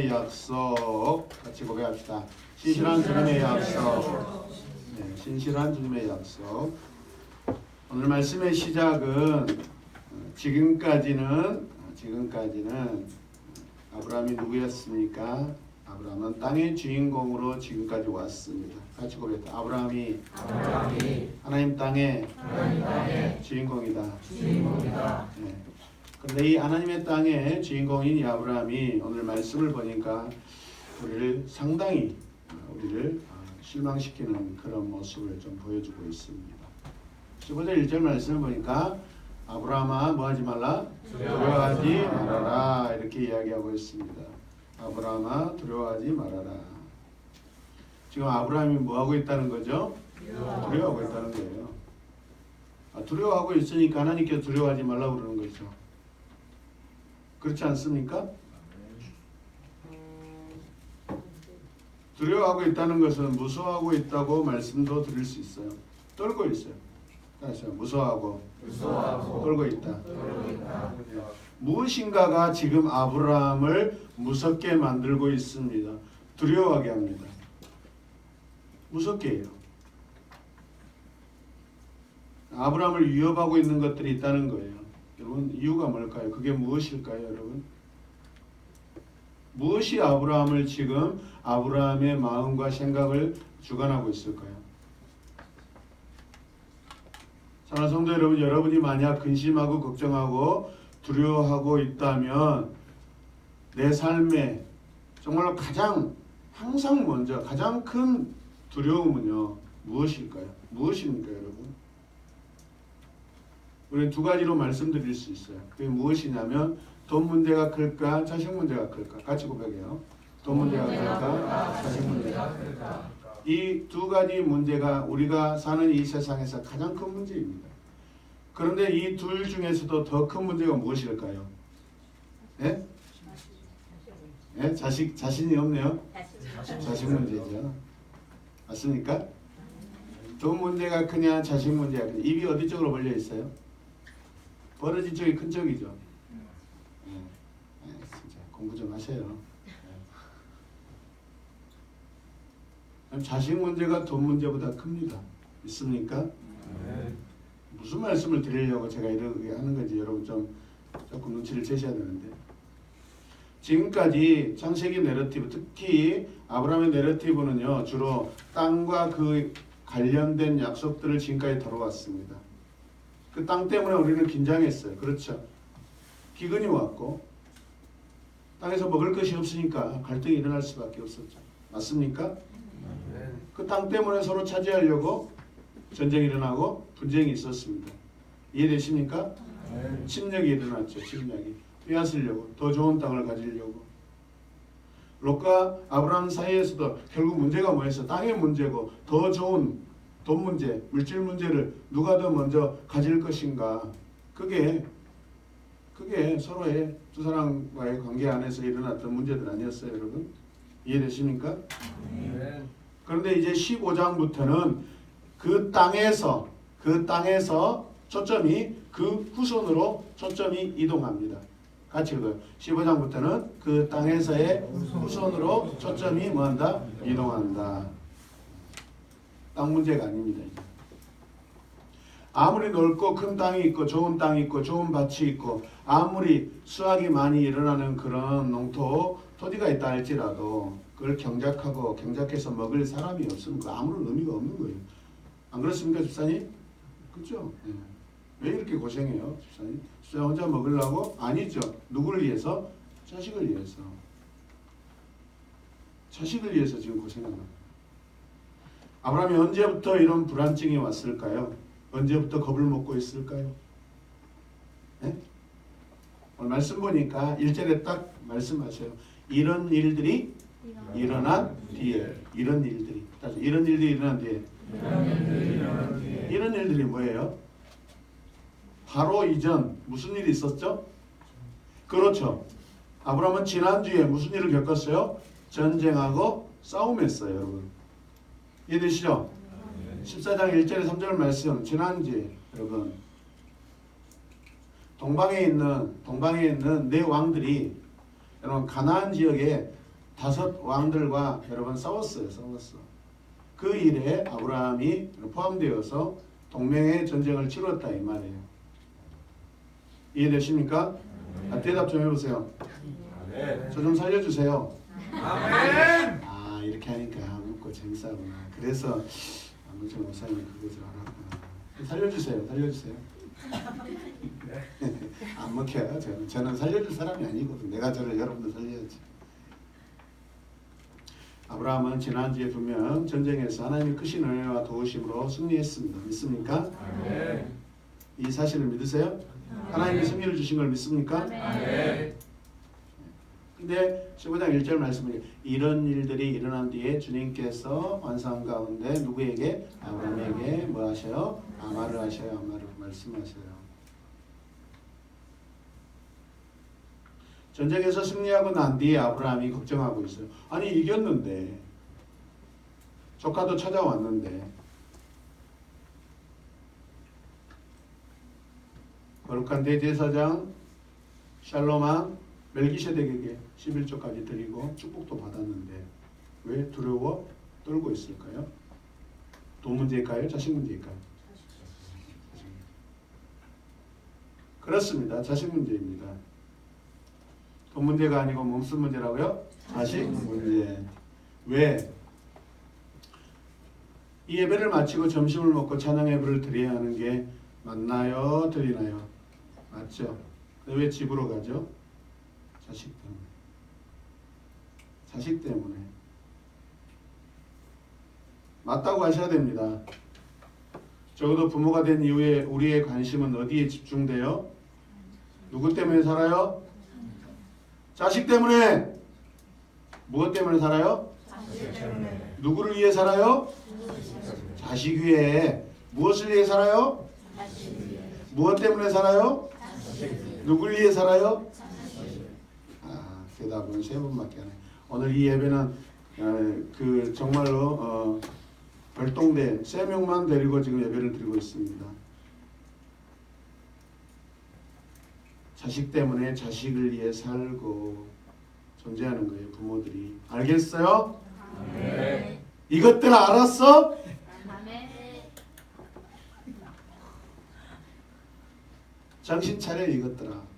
주님의 약속 같이 고백합시다. 신실한 주님의 약속. 네, 신실한 주님의 약속. 오늘 말씀의 시작은 지금까지는 아브라함이 누구였습니까? 아브라함은 땅의 주인공으로 지금까지 왔습니다. 같이 고백합시다. 아브라함이 하나님 땅의 주인공이다. 네. 그런데 이 하나님의 땅의 주인공인 이 아브라함이 오늘 말씀을 보니까 우리를 상당히 실망시키는 그런 모습을 좀 보여주고 있습니다. 15절 1절 말씀을 보니까 아브라함아 뭐하지 말라? 두려워하지 말아라 이렇게 이야기하고 있습니다. 아브라함아 두려워하지 말아라. 지금 아브라함이 뭐하고 있다는 거죠? 두려워하고 있다는 거예요. 두려워하고 있으니까 하나님께서 두려워하지 말라고 그러는 거죠. 그렇지 않습니까? 두려워하고 있다는 것은 무서워하고 있다고 말씀도 드릴 수 있어요. 떨고 있어요. 무서워하고 떨고 있다. 무엇인가가 지금 아브라함을 무섭게 만들고 있습니다. 두려워하게 합니다. 무섭게 해요. 아브라함을 위협하고 있는 것들이 있다는 거예요. 여러분 이유가 뭘까요? 그게 무엇일까요, 여러분? 무엇이 아브라함을 지금 아브라함의 마음과 생각을 주관하고 있을까요? 사랑하는 성도 여러분, 여러분이 만약 근심하고 걱정하고 두려워하고 있다면 내 삶에 정말로 항상 먼저 가장 큰 두려움은요 무엇일까요? 무엇입니까, 여러분? 우리는 두 가지로 말씀드릴 수 있어요. 그게 무엇이냐면 돈 문제가 클까, 자식 문제가 클까. 같이 고백해요. 돈 문제가 클까, 자식 문제가 클까. 이 두 가지 문제가 우리가 사는 이 세상에서 가장 큰 문제입니다. 그런데 이 둘 중에서도 더 큰 문제가 무엇일까요? 예? 예? 자신이 없네요. 자식 문제죠. 맞습니까? 돈 문제가 크냐, 자식 문제가 크냐. 입이 어디 쪽으로 벌려 있어요? 버러지 쪽이 큰 쪽이죠. 진짜 공부 좀 하세요. 자식 문제가 돈 문제보다 큽니다. 있습니까? 무슨 말씀을 드리려고 제가 이렇게 하는 건지 여러분 조금 눈치를 채셔야 되는데, 지금까지 창세기 내러티브, 특히 아브라함의 내러티브는요 주로 땅과 그 관련된 약속들을 지금까지 다뤄왔습니다. 그 땅 때문에 우리는 긴장했어요. 그렇죠? 기근이 왔고 땅에서 먹을 것이 없으니까 갈등이 일어날 수밖에 없었죠. 맞습니까? 그 땅 때문에 서로 차지하려고 전쟁이 일어나고 분쟁이 있었습니다. 이해되십니까? 침략이 일어났죠. 침략이 빼앗으려고, 더 좋은 땅을 가지려고. 롯과 아브라함 사이에서도 결국 문제가 뭐였어? 땅의 문제고 더 좋은 돈 문제, 물질 문제를 누가 더 먼저 가질 것인가. 그게 서로의 두 사람과의 관계 안에서 일어났던 문제들 아니었어요, 여러분? 이해되십니까? 그런데 이제 15장부터는 그 땅에서 초점이 그 후손으로 초점이 이동합니다. 같이 읽어요. 15장부터는 그 땅에서의 후손으로 초점이 뭐한다? 이동한다. 땅 문제가 아닙니다. 이제. 아무리 넓고 큰 땅이 있고 좋은 땅이 있고 좋은 밭이 있고 아무리 수확이 많이 일어나는 그런 토지가 있다 할지라도 그걸 경작해서 먹을 사람이 없으면 그 아무런 의미가 없는 거예요. 안 그렇습니까, 집사님? 그렇죠? 네. 왜 이렇게 고생해요, 집사님? 집사님 혼자 먹으려고? 아니죠. 누구를 위해서? 자식을 위해서. 자식을 위해서 지금 고생하는 거예요. 아브라함이 언제부터 이런 불안증이 왔을까요? 언제부터 겁을 먹고 있을까요? 네? 오늘 말씀 보니까 1절에 딱 말씀하세요. 이런 일들이 일어난 뒤에. 이런 일들이 일어난 뒤에. 이런 일들이 뭐예요? 바로 이전 무슨 일이 있었죠? 그렇죠. 아브라함은 지난주에 무슨 일을 겪었어요? 전쟁하고 싸움했어요, 여러분. 이해되시죠? 14장 1절에 3절 말씀 지난주에 여러분 동방에 있는 네 왕들이 여러분 가나안 지역에 다섯 왕들과 여러 번 싸웠어요. 싸웠어. 그 일에 아브라함이 포함되어서 동맹의 전쟁을 치렀다 이 말이에요. 이해되십니까? 대답 좀 해보세요. 저 좀 살려주세요. 아멘. 아 이렇게 하니까 묻고 재밌어하구나. 그래서 안무철 목사님이 그것을 알았구나. 살려주세요. 살려주세요. 안 먹혀요. 저는 살려줄 사람이 아니거든. 내가 저를 여러분들 살려야지. 아브라함은 지난주에 분명 전쟁에서 하나님의 크신 은혜와 도우심으로 승리했습니다. 믿습니까? 아멘. 이 사실을 믿으세요? 하나님이 승리를 주신 걸 믿습니까? 아멘. 근데 15장 1절 말씀은 이런 일들이 일어난 뒤에 주님께서 환상 가운데 누구에게? 아브라함에게 뭐 하셔요? 아마를 하셔요. 아마를 말씀하셔요. 전쟁에서 승리하고 난 뒤에 아브라함이 걱정하고 있어요. 아니 이겼는데 조카도 찾아왔는데 거룩한 대제사장 샬롬왕 멜기세덱에게 11조까지 드리고 축복도 받았는데 왜 두려워 떨고 있을까요? 돈 문제일까요? 자식 문제일까요? 그렇습니다. 자식 문제입니다. 돈 문제가 아니고 무슨 문제라고요? 자식 문제. 왜? 이 예배를 마치고 점심을 먹고 찬양 예배를 드려야 하는 게 맞나요? 드리나요? 맞죠? 왜 집으로 가죠? 자식 때문에. 자식 때문에. 맞다고 하셔야 됩니다. 적어도 부모가 된 이후에 우리의 관심은 어디에 집중돼요? 누구 때문에 살아요? 자식 때문에. 무엇 때문에 살아요? 자식 때문에. 누구를 위해 살아요? 자식 위해. 무엇을 위해 살아요? 무엇 때문에 살아요? 누구를 위해 살아요? 대답은 세 번밖에 안 해요. 오늘 이 예배는 그 정말로 별동대 3명만 데리고 지금 예배를 드리고 있습니다. 자식 때문에 자식을 위해 살고 존재하는 거예요. 부모들이. 알겠어요? 네. 이것들 알았어? 정신 차려 이것들아.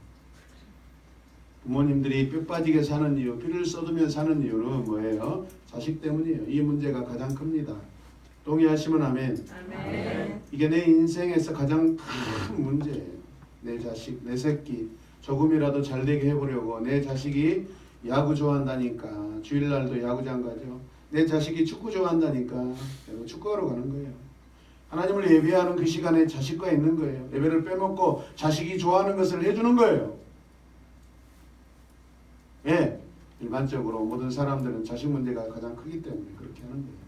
부모님들이 뼈 빠지게 사는 이유, 피를 쏟으며 사는 이유는 뭐예요? 자식 때문이에요. 이 문제가 가장 큽니다. 동의하시면 아멘. 아멘. 이게 내 인생에서 가장 큰 문제예요. 내 자식, 내 새끼 조금이라도 잘 되게 해보려고. 내 자식이 야구 좋아한다니까 주일날도 야구장 가죠. 내 자식이 축구 좋아한다니까 축구하러 가는 거예요. 하나님을 예배하는 그 시간에 자식과 있는 거예요. 예배를 빼먹고 자식이 좋아하는 것을 해주는 거예요. 예, 일반적으로 모든 사람들은 자식 문제가 가장 크기 때문에 그렇게 하는 거예요.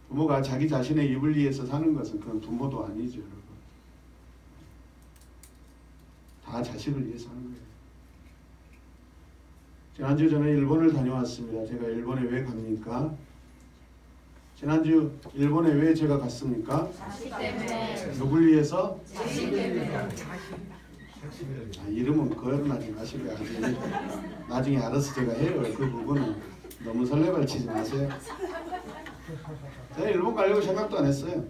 부모가 자기 자신의 입을 위해서 사는 것은 그건 부모도 아니죠, 여러분. 다 자식을 위해서 하는 거예요. 지난주 저는 일본을 다녀왔습니다. 제가 일본에 왜 갑니까? 지난주 일본에 왜 제가 갔습니까? 자식 때문에. 누굴 위해서? 자식 때문에. 이름은 거론하지 마시고요. 나중에 알아서 제가 해요. 그 부분은 너무 설레발치지 마세요. 제가 일본 가려고 생각도 안 했어요.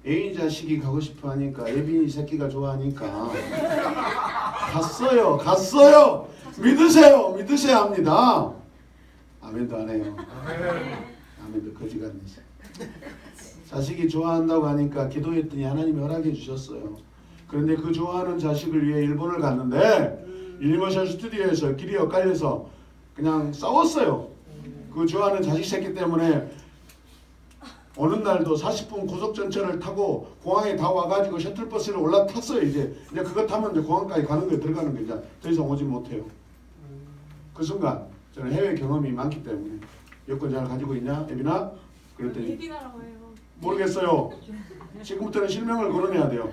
애인 자식이 가고 싶어 하니까, 예빈이 새끼가 좋아하니까 갔어요. 믿으셔야 합니다. 아멘도 안 해요. 아멘도 거지 같네. 자식이 좋아한다고 하니까 기도했더니 하나님이 허락해 주셨어요. 그런데 그 좋아하는 자식을 위해 일본을 갔는데 유니버셜 스튜디오에서 길이 엇갈려서 그냥 싸웠어요. 그 좋아하는 자식 새끼 때문에 어느 날도 40분 고속전철을 타고 공항에 다 와가지고 셔틀버스를 올라탔어요. 이제 그거 타면 이제 공항까지 가는 거예요. 들어가는 거예요. 이제 더 이상 오지 못해요. 그 순간 저는 해외 경험이 많기 때문에 여권 잘 가지고 있냐, 예빈아? 그랬더니 예빈아라고 해요. 모르겠어요. 지금부터는 실명을 거론해야 돼요.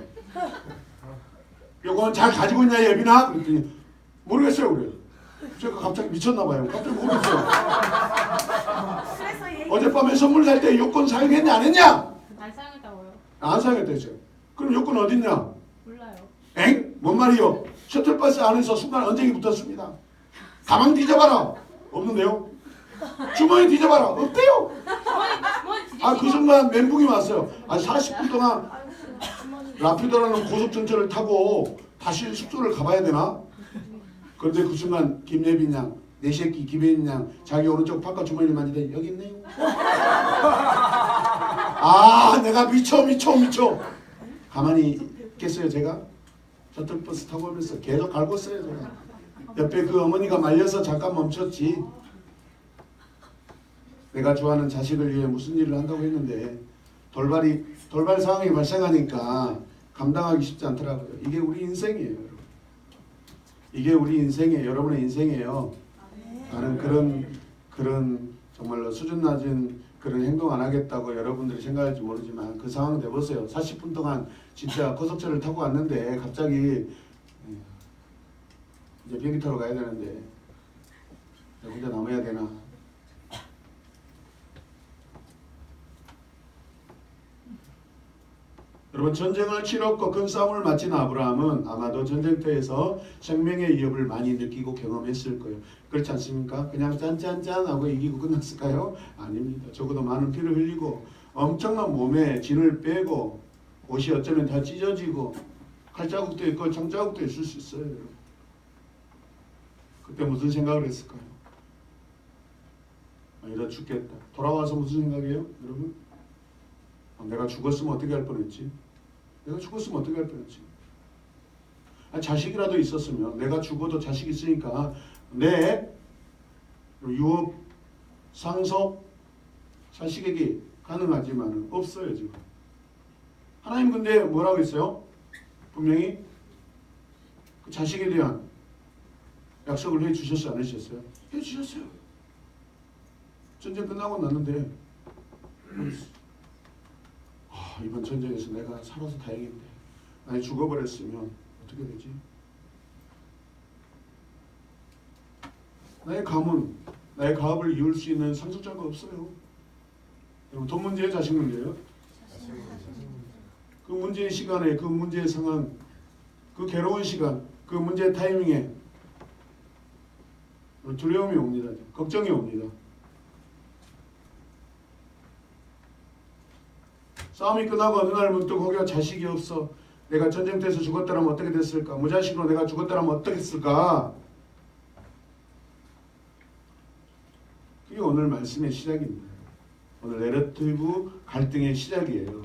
여권 잘 가지고 있냐, 예빈아? 그랬더니 모르겠어요, 그래요. 제가 갑자기 미쳤나 봐요. 갑자기 모르겠어요. 어젯밤에 선물 살 때 여권 사용했냐 안 했냐? 안 사용했다고요? 안 사용했다 했어요. 그럼 여권 어딨냐? 몰라요. 엥? 뭔 말이요? 셔틀버스 안에서 순간 언쟁이 붙었습니다. 가방 뒤져봐라. 없는데요? 주머니 뒤져봐라. 없대요. 아, 그 순간 멘붕이 왔어요. 아, 40분 동안 라피도라는 고속전철을 타고 다시 숙소를 가봐야 되나? 그런데 그 순간 김예빈 양, 내 새끼 김예빈 양 자기 오른쪽 바깥 주머니를 만지더니 여기 있네요. 아, 내가 미쳐. 가만히 있겠어요 제가? 셔틀버스 타고 오면서 계속 갈궜어요 제가. 옆에 그 어머니가 말려서 잠깐 멈췄지. 내가 좋아하는 자식을 위해 무슨 일을 한다고 했는데 돌발 상황이 발생하니까 감당하기 쉽지 않더라고요. 이게 우리 인생이에요. 여러분. 이게 우리 인생이에요. 여러분의 인생이에요. 나는 그런 정말로 수준 낮은 그런 행동 안 하겠다고 여러분들이 생각할지 모르지만 그 상황 내보세요. 40분 동안 진짜 고속철을 타고 왔는데 갑자기 이제 비행기 타러 가야 되는데 내가 혼자 남아야 되나? 여러분, 전쟁을 치렀고 큰 싸움을 마친 아브라함은 아마도 전쟁터에서 생명의 위협을 많이 느끼고 경험했을 거예요. 그렇지 않습니까? 그냥 짠짠짠 하고 이기고 끝났을까요? 아닙니다. 적어도 많은 피를 흘리고 엄청난 몸에 진을 빼고 옷이 어쩌면 다 찢어지고 칼자국도 있고 창자국도 있을 수 있어요. 여러분. 그때 무슨 생각을 했을까요? 이러 죽겠다. 돌아와서 무슨 생각이에요? 여러분? 내가 죽었으면 어떻게 할 뻔했지? 내가 죽었으면 어떻게 할 뻔했지? 자식이라도 있었으면 내가 죽어도 자식 있으니까 내 유업, 상속, 자식에게 가능하지만 없어요 지금. 하나님 근데 뭐라고 했어요? 분명히 그 자식에 대한 약속을 해주셨어요? 안 해주셨어요? 해주셨어요. 전쟁 끝나고 났는데 이번 전쟁에서 내가 살아서 다행인데 만약 죽어버렸으면 어떻게 되지? 나의 가문, 나의 가업을 이을 수 있는 상속자가 없어요. 여러분, 돈 문제예요? 자식 문제예요? 그 문제의 시간에, 그 문제의 상황, 그 괴로운 시간, 그 문제의 타이밍에 두려움이 옵니다. 걱정이 옵니다. 싸움이 끝나고 어느 날 문득 거기가 자식이 없어. 내가 전쟁터에서 죽었더라면 어떻게 됐을까? 무자식으로 내가 죽었더라면 어떻게 했을까? 그게 오늘 말씀의 시작입니다. 오늘 내러티브 갈등의 시작이에요.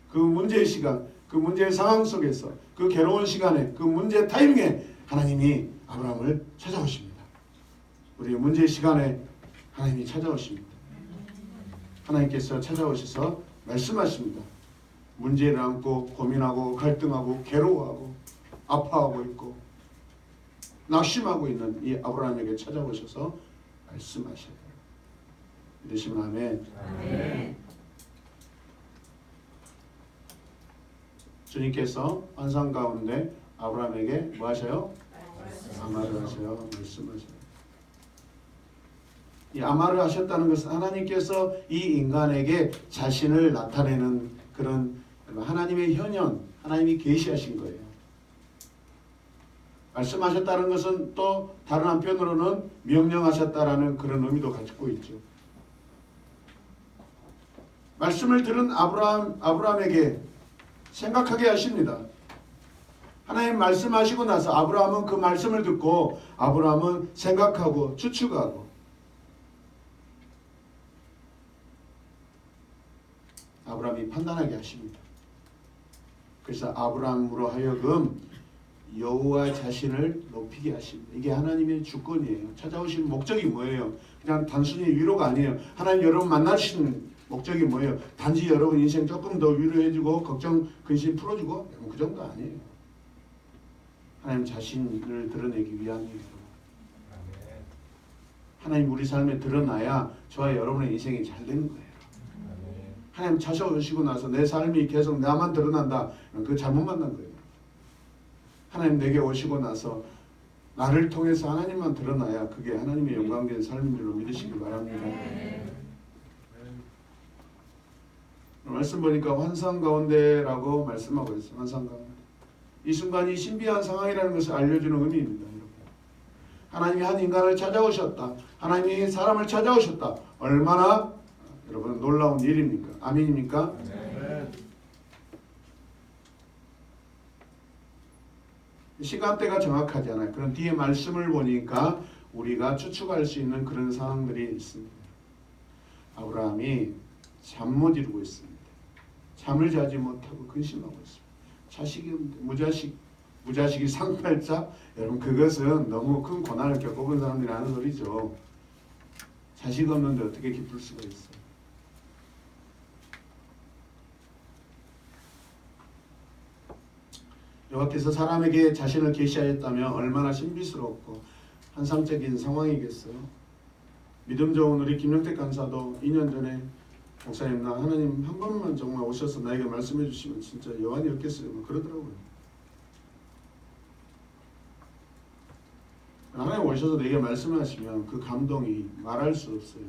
그 문제의 시간, 그 문제의 상황 속에서 그 괴로운 시간에 그 문제의 타이밍에 하나님이 아브라함을 찾아오십니다. 우리의 문제의 시간에 하나님이 찾아오십니다. 하나님께서 찾아오셔서 말씀하십니다. 문제를 안고 고민하고 갈등하고 괴로워하고 아파하고 있고 낙심하고 있는 이 아브라함에게 찾아오셔서 말씀하셔요. 믿으시면 아멘. 아멘. 주님께서 환상 가운데 아브라함에게 뭐 하셔요? 아마를 하셔요. 말씀하셔요. 이 아마를 하셨다는 것은 하나님께서 이 인간에게 자신을 나타내는 그런 하나님의 현현, 하나님이 계시하신 거예요. 말씀하셨다는 것은 또 다른 한편으로는 명령하셨다라는 그런 의미도 가지고 있죠. 말씀을 들은 아브라함에게 생각하게 하십니다. 하나님 말씀하시고 나서 아브라함은 그 말씀을 듣고 아브라함은 생각하고 추측하고 아브라함이 판단하게 하십니다. 그래서 아브라함으로 하여금 여호와 자신을 높이게 하십니다. 이게 하나님의 주권이에요. 찾아오신 목적이 뭐예요? 그냥 단순히 위로가 아니에요. 하나님 여러분 만나신 목적이 뭐예요? 단지 여러분 인생 조금 더 위로해주고 걱정 근심 풀어주고 그 정도 아니에요. 하나님 자신을 드러내기 위함이에요. 하나님 우리 삶에 드러나야 저와 여러분의 인생이 잘 되는 거예요. 하나님 찾아오시고 나서 내 삶이 계속 나만 드러난다. 그거 잘못 만난 거예요. 하나님 내게 오시고 나서 나를 통해서 하나님만 드러나야 그게 하나님의 영광된 삶인 줄로 믿으시기 바랍니다. 말씀 보니까 환상 가운데라고 말씀하고 있어요. 환상 가운데. 이 순간이 신비한 상황이라는 것을 알려주는 의미입니다. 여러분. 하나님이 한 인간을 찾아오셨다. 하나님이 사람을 찾아오셨다. 얼마나 여러분 놀라운 일입니까? 아멘입니까? 시간대가 정확하지 않아요. 그런 뒤에 말씀을 보니까 우리가 추측할 수 있는 그런 상황들이 있습니다. 아브라함이 잠 못 이루고 있습니다. 잠을 자지 못하고 근심하고 있습니다. 자식이 없는데 무자식이 상팔자. 여러분 그것은 너무 큰 고난을 겪어본 사람들이 하는 소리죠. 자식 없는데 어떻게 기쁠 수가 있어요. 여호와께서 사람에게 자신을 계시하였다면 얼마나 신비스럽고 환상적인 상황이겠어요. 믿음 좋은 우리 김영택 간사도 2년 전에 목사님 나 하나님 한 번만 정말 오셔서 나에게 말씀해 주시면 진짜 여한이 없겠어요. 그러더라고요. 하나님 오셔서 내게 말씀하시면 그 감동이 말할 수 없어요.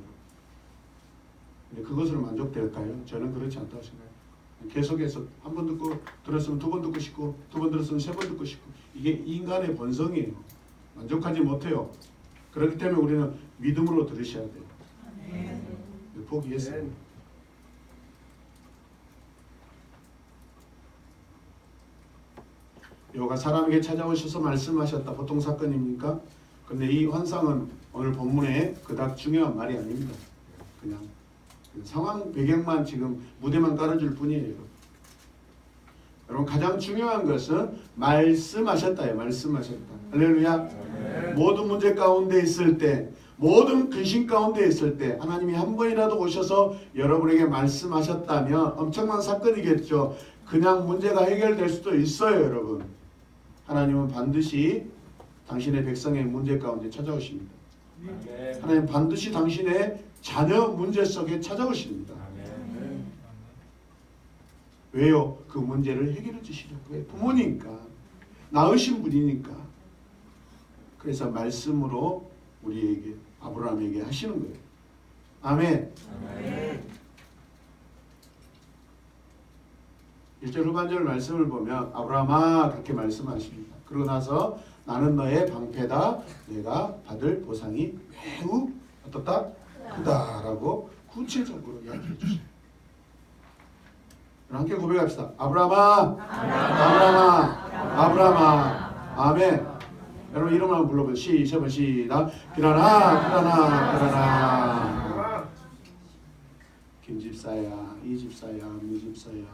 근데 그것으로 만족될까요? 저는 그렇지 않다고 생각해요. 계속해서 한 번 듣고 들었으면 두 번 듣고 싶고 두 번 들었으면 세 번 듣고 싶고 이게 인간의 본성이에요. 만족하지 못해요. 그렇기 때문에 우리는 믿음으로 들으셔야 돼요. 포기했어요. 여호와가 사람에게 찾아오셔서 말씀하셨다. 보통 사건입니까? 근데 이 환상은 오늘 본문에 그닥 중요한 말이 아닙니다. 그냥 상황 배경만 지금 무대만 깔아줄 뿐이에요. 여러분 가장 중요한 것은 말씀하셨다예요. 말씀하셨다. 할렐루야. 모든 문제 가운데 있을 때, 모든 근심 가운데 있을 때 하나님이 한 번이라도 오셔서 여러분에게 말씀하셨다면 엄청난 사건이겠죠. 그냥 문제가 해결될 수도 있어요. 여러분 하나님은 반드시 당신의 백성의 문제 가운데 찾아오십니다. 하나님 반드시 당신의 자녀 문제 속에 찾아오십니다. 왜요? 그 문제를 해결해 주시려고. 왜? 부모니까, 낳으신 분이니까. 그래서 말씀으로 우리에게 아브라함에게 하시는 거예요. 아멘. 1절 후반절 말씀을 보면 아브라함아 그렇게 말씀하십니다. 그러고 나서 나는 너의 방패다. 내가 받을 보상이 매우 어떻다? 크다라고 구체적으로 이야기해 주세요. 함께 고백합시다. 아브라함아, 아브라함아, 아브라함아. 아멘. 여러분 이름 한번 불러보세요. 시작. 비라나. 김집사야, 이집사야, 미집사야.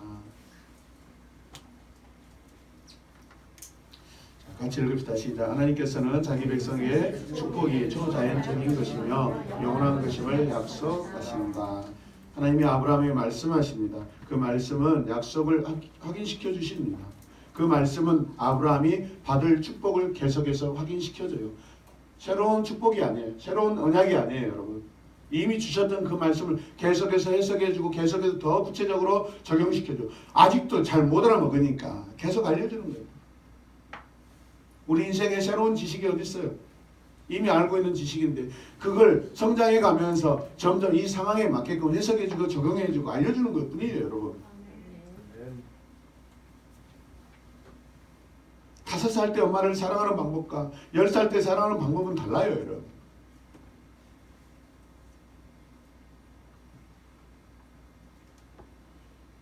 같이 읽읍시다. 시작. 하나님께서는 자기 백성의 축복이 초자연적인 것이며 영원한 것임을 약속하신다. 하나님이 아브라함에게 말씀하십니다. 그 말씀은 약속을 확인시켜 주십니다. 그 말씀은 아브라함이 받을 축복을 계속해서 확인시켜줘요. 새로운 축복이 아니에요. 새로운 언약이 아니에요. 여러분 이미 주셨던 그 말씀을 계속해서 해석해주고 계속해서 더 구체적으로 적용시켜줘. 아직도 잘 못 알아먹으니까 계속 알려주는 거예요. 우리 인생에 새로운 지식이 어디 있어요? 이미 알고 있는 지식인데 그걸 성장해 가면서 점점 이 상황에 맞게끔 해석해주고 적용해주고 알려주는 것 뿐이에요. 여러분 5살 때 엄마를 사랑하는 방법과 10살 때 사랑하는 방법은 달라요. 여러분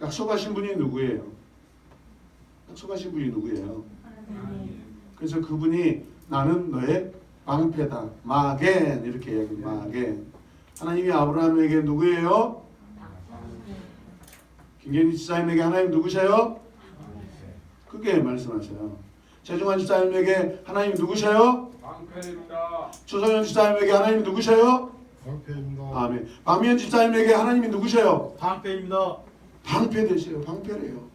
약속하신 분이 누구예요? 약속하신 분이 누구예요? 그래서 그분이 나는 너의 방패다. 마겐 이렇게 얘기해요. 마겐. 하나님이 아브라함에게 누구예요? 김경희 집사님에게 하나님 누구세요? 그게 말씀하세요. 최종환 집사님에게 하나님 누구세요? 방패입니다. 조성현 집사님에게 하나님 누구세요? 방패입니다. 아멘. 박미연 집사님에게 하나님이 누구세요? 방패입니다. 방패 되세요. 방패래요.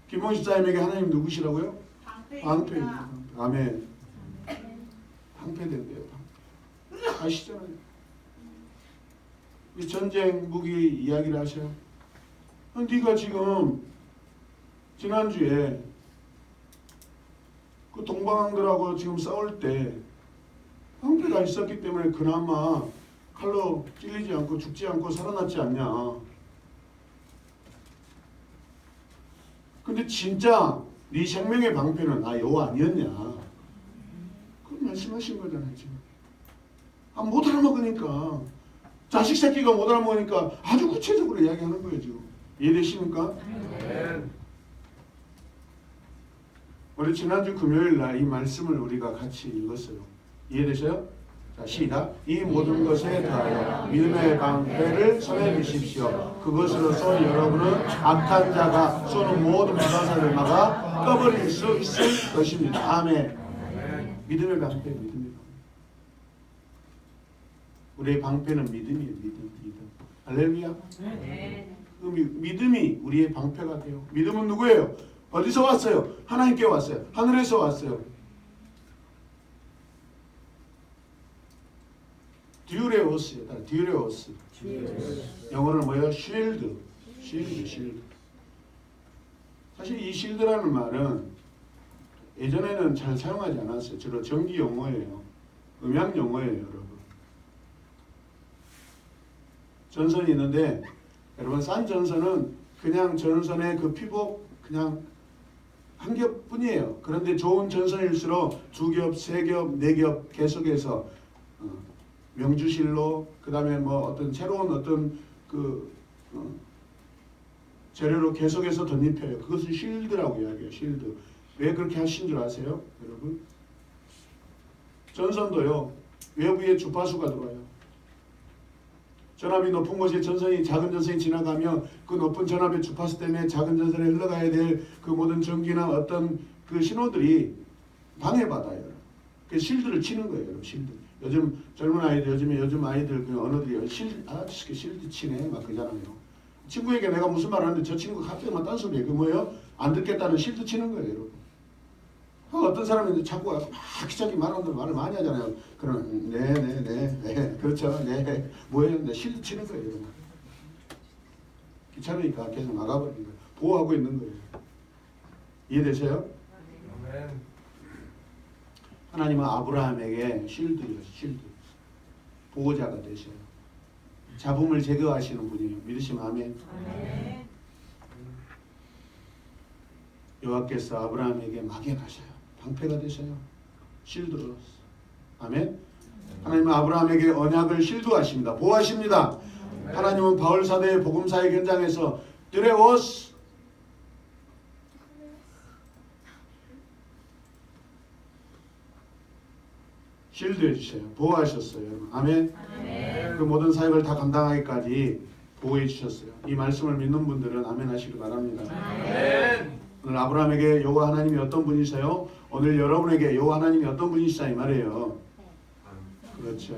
김홍 집사님에게 하나님 누구시라고요? 방패입니다. 아멘. 방패 된대요. 아시잖아요. 이 전쟁 무기 이야기를 하셔요. 네가 지금 지난주에 그 동방왕들하고 지금 싸울 때 방패가 있었기 때문에 그나마 칼로 찔리지 않고 죽지 않고 살아났지 않냐. 근데 진짜 네 생명의 방패는 여호와 아니었냐? 그 말씀하신 거잖아요 지금. 못 알아먹으니까 자식 새끼가 못 알아먹으니까 아주 구체적으로 이야기하는 거예요 지금. 이해되십니까? 우리 지난주 금요일 날 이 말씀을 우리가 같이 읽었어요. 이해되세요? 자, 시작. 이 모든 것에 더하여 믿음의 방패를 손에 드십시오. 그것으로서 여러분은 악한 자가 쏘는 모든 불사사를 막아 꺼버릴 수 있을 것입니다. 아멘. 믿음의 방패, 믿음의 방패. 우리의 방패는 믿음이에요. 믿음. 할렐루야. 그 믿음이 우리의 방패가 돼요. 믿음은 누구예요? 어디서 왔어요? 하나님께 왔어요. 하늘에서 왔어요. 듀레오스예요. 듀레오스. 영어로는 뭐예요? 쉴드. 쉴드. 사실 이 쉴드라는 말은 예전에는 잘 사용하지 않았어요. 주로 전기 용어예요. 음향 용어예요, 여러분. 전선이 있는데 여러분 싼 전선은 그냥 전선의 그 피복 그냥 한 겹뿐이에요. 그런데 좋은 전선일수록 2겹, 3겹, 4겹 계속해서 명주실로 그 다음에 뭐 어떤 새로운 어떤 재료로 계속해서 덧입혀요. 그것을 쉴드라고 이야기해요. 쉴드. 왜 그렇게 하신 줄 아세요? 여러분? 전선도요. 외부에 주파수가 들어와요. 전압이 높은 곳에 전선이 작은 전선이 지나가면 그 높은 전압의 주파수 때문에 작은 전선에 흘러가야 될 그 모든 전기나 어떤 그 신호들이 방해받아요. 그 실드를 치는 거예요. 여러분. 실드. 요즘 젊은 아이들 요즘 아이들 그 언어들이 실드 치네 막 그러잖아요. 친구에게 내가 무슨 말 하는데 저 친구가 갑자기 막 딴소리해. 그 뭐예요? 안 듣겠다는 실드 치는 거예요. 여러분. 어떤 사람이 자꾸 막 기자기 말하는 말을 많이 하잖아요. 그럼 네 그렇죠. 네 뭐예요? 네 실드 치는 거예요. 여러분. 귀찮으니까 계속 나가버리는 거예요. 보호하고 있는 거예요. 이해되세요? 하나님은 아브라함에게 쉴드예요. 쉴드. 보호자가 되셔요. 잡음을 제거하시는 분이에요. 믿으시면 아멘. 여호와께서 아브라함에게 막연하셔요. 방패가 되셔요. 쉴드로서. 아멘. 하나님은 아브라함에게 언약을 쉴드하십니다. 보호하십니다. 하나님은 바울 사도의 복음사의 현장에서 드레오스 쉴드해 주세요. 보호하셨어요. 여러분. 아멘. 그 모든 사역을 다 감당하기까지 보호해 주셨어요. 이 말씀을 믿는 분들은 아멘 하시기 바랍니다. 오늘 아브라함에게 여호와 하나님이 어떤 분이세요? 오늘 여러분에게 여호와 하나님이 어떤 분이시다 이 말이에요. 그렇죠.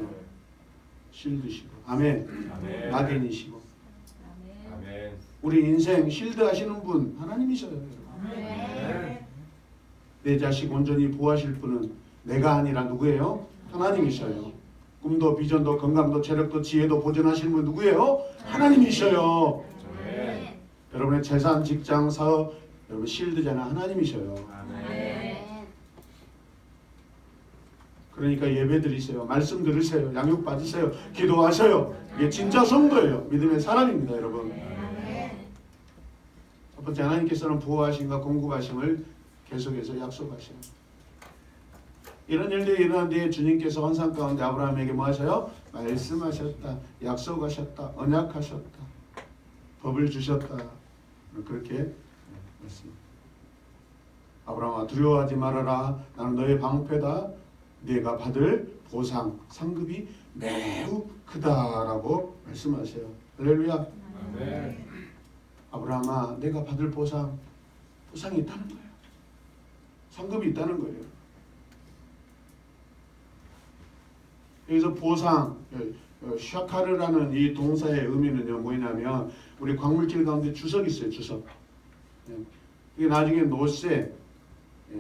쉴드시고 아멘. 낙인이시고 우리 인생 쉴드 하시는 분 하나님이셔요. 내 자식 온전히 보호하실 분은 내가 아니라 누구예요? 하나님이셔요. 꿈도 비전도 건강도 체력도 지혜도 보존하시는 분 누구예요? 하나님이셔요. 여러분의 재산, 직장, 사업 여러분 쉴드잖아. 하나님이셔요. 그러니까 예배 드리세요. 말씀 들으세요. 양육 받으세요. 기도하세요. 이게 진짜 성도예요. 믿음의 사람입니다. 여러분. 첫 번째 하나님께서는 보호하심과 공급하심을 계속해서 약속하셔요. 이런 일들이 일어난 뒤에 주님께서 환상 가운데 아브라함에게 뭐 하셔요? 말씀하셨다. 약속하셨다. 언약하셨다. 법을 주셨다. 그렇게 말씀합니다. 아브라함아 두려워하지 말아라. 나는 너의 방패다. 네가 받을 보상, 상급이 매우 크다라고 말씀하세요. 할렐루야. 아브라함아 내가 받을 보상이 있다는 거예요. 상급이 있다는 거예요. 여기서 보상, 샤카르라는 이 동사의 의미는요 뭐냐면 우리 광물질 가운데 주석이 있어요. 주석. 이게 나중에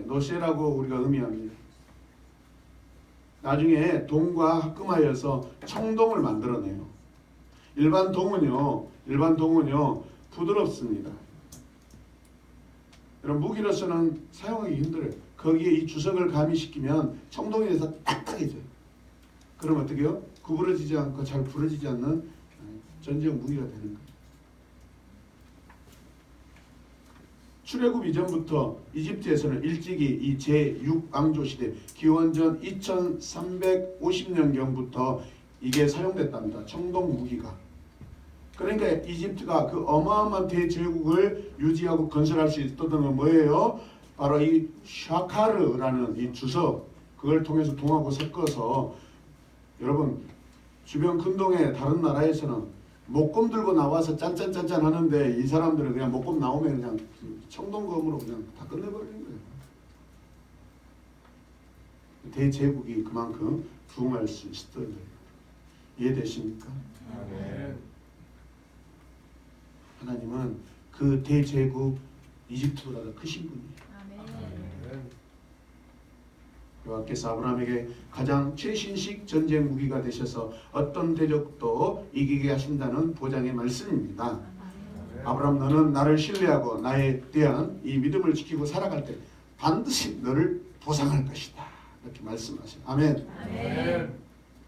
노세라고 우리가 의미합니다. 나중에 동과 합금하여서 청동을 만들어내요. 일반 동은요 부드럽습니다. 여러분 무기로서는 사용하기 힘들어요. 거기에 이 주석을 가미시키면 청동이 돼서 딱딱해져요. 그럼 어떻게 해요? 구부러지지 않고 잘 부러지지 않는 전쟁 무기가 되는 거예요. 출애굽 이전부터 이집트에서는 일찍이 이 제6왕조 시대 기원전 2350년경부터 이게 사용됐답니다. 청동 무기가. 그러니까 이집트가 그 어마어마한 대제국을 유지하고 건설할 수 있었던 건 뭐예요? 바로 이 샤카르라는 이 주석, 그걸 통해서 동하고 섞어서, 여러분 주변 근동의 다른 나라에서는 목검 들고 나와서 짠짠짠짠 하는데 이 사람들은 그냥 목검 나오면 그냥 청동검으로 그냥 다 끝내버리는 거예요. 대제국이 그만큼 부흥할 수 있었던 거예요. 이해되십니까? 아멘. 하나님은 그 대제국 이집트보다 더 크신 분이에요. 아멘. 여호와께서 아브라함에게 가장 최신식 전쟁 무기가 되셔서 어떤 대적도 이기게 하신다는 보장의 말씀입니다. 아브라함, 너는 나를 신뢰하고 나에 대한 이 믿음을 지키고 살아갈 때 반드시 너를 보상할 것이다. 이렇게 말씀하세요. 아멘. 아멘.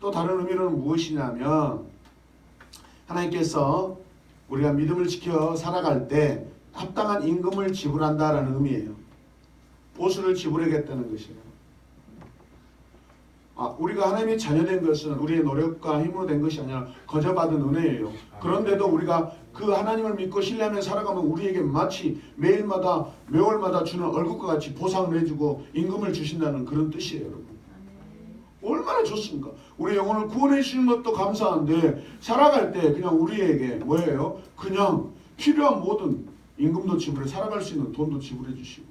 또 다른 의미로는 무엇이냐면 하나님께서 우리가 믿음을 지켜 살아갈 때 합당한 임금을 지불한다라는 의미예요. 보수를 지불하겠다는 것이에요. 우리가 하나님의 자녀된 것은 우리의 노력과 힘으로 된 것이 아니라 거저 받은 은혜예요. 그런데도 우리가 그 하나님을 믿고 신뢰하며 살아가면 우리에게 마치 매일마다 매월마다 주는 월급과 같이 보상을 해주고 임금을 주신다는 그런 뜻이에요, 여러분. 얼마나 좋습니까? 우리 영혼을 구원해 주시는 것도 감사한데 살아갈 때 그냥 우리에게 뭐예요? 그냥 필요한 모든 임금도 지불해, 살아갈 수 있는 돈도 지불해 주시고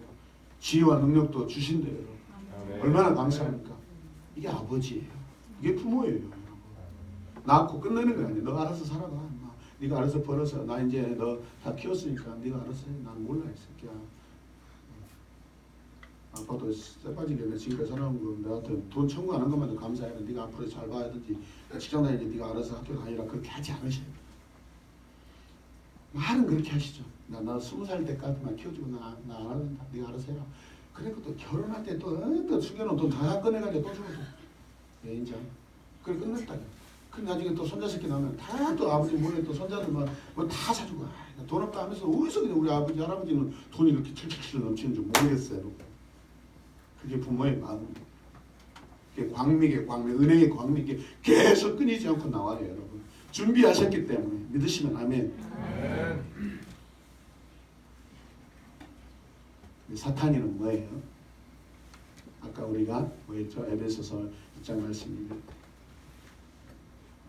지혜와 능력도 주신대요, 여러분. 얼마나 감사합니까? 이게 아버지예요. 이게 부모예요, 여러분. 낳고 끝내는 거 아니에요. 너 알아서 살아가. 인마. 네가 알아서 벌어서 나 이제 너 다 키웠으니까 네가 알아서 해. 난 몰라 이 새끼야. 아빠도 쎄빠지게 지금까지 살아온 거 나한테 돈 청구하는 것만도 감사해. 네가 앞으로 잘 봐야 되지. 직장 다니지 네가 알아서 학교 다니라 그렇게 하지 않으셔요. 말은 그렇게 하시죠. 나 20살 때까지만 키워주고 나 안 한다. 네가 알아서 해라. 그러니까 또 결혼할 때 또 숨겨놓은 돈 다 꺼내가지고 또 주고 예, 인정. 그래 끝냈다. 그 나중에 또 손자 새끼 나면 다 또 아버지 몰래 또 손자들만 뭐 다 사주고 돈 없다 하면서 어디서 그냥 우리 아버지 할아버지는 돈이 이렇게 칠칠칠 넘치는 줄 모르겠어요. 그게 부모의 마음입니다. 그게 광맥의 광맥, 은혜의 광맥이 계속 끊이지 않고 나와요, 여러분. 준비하셨기 때문에 믿으시면 아멘. 아멘. 사탄이는 뭐예요? 아까 우리가 뭐였죠? 에베소서 1장 말씀입니다.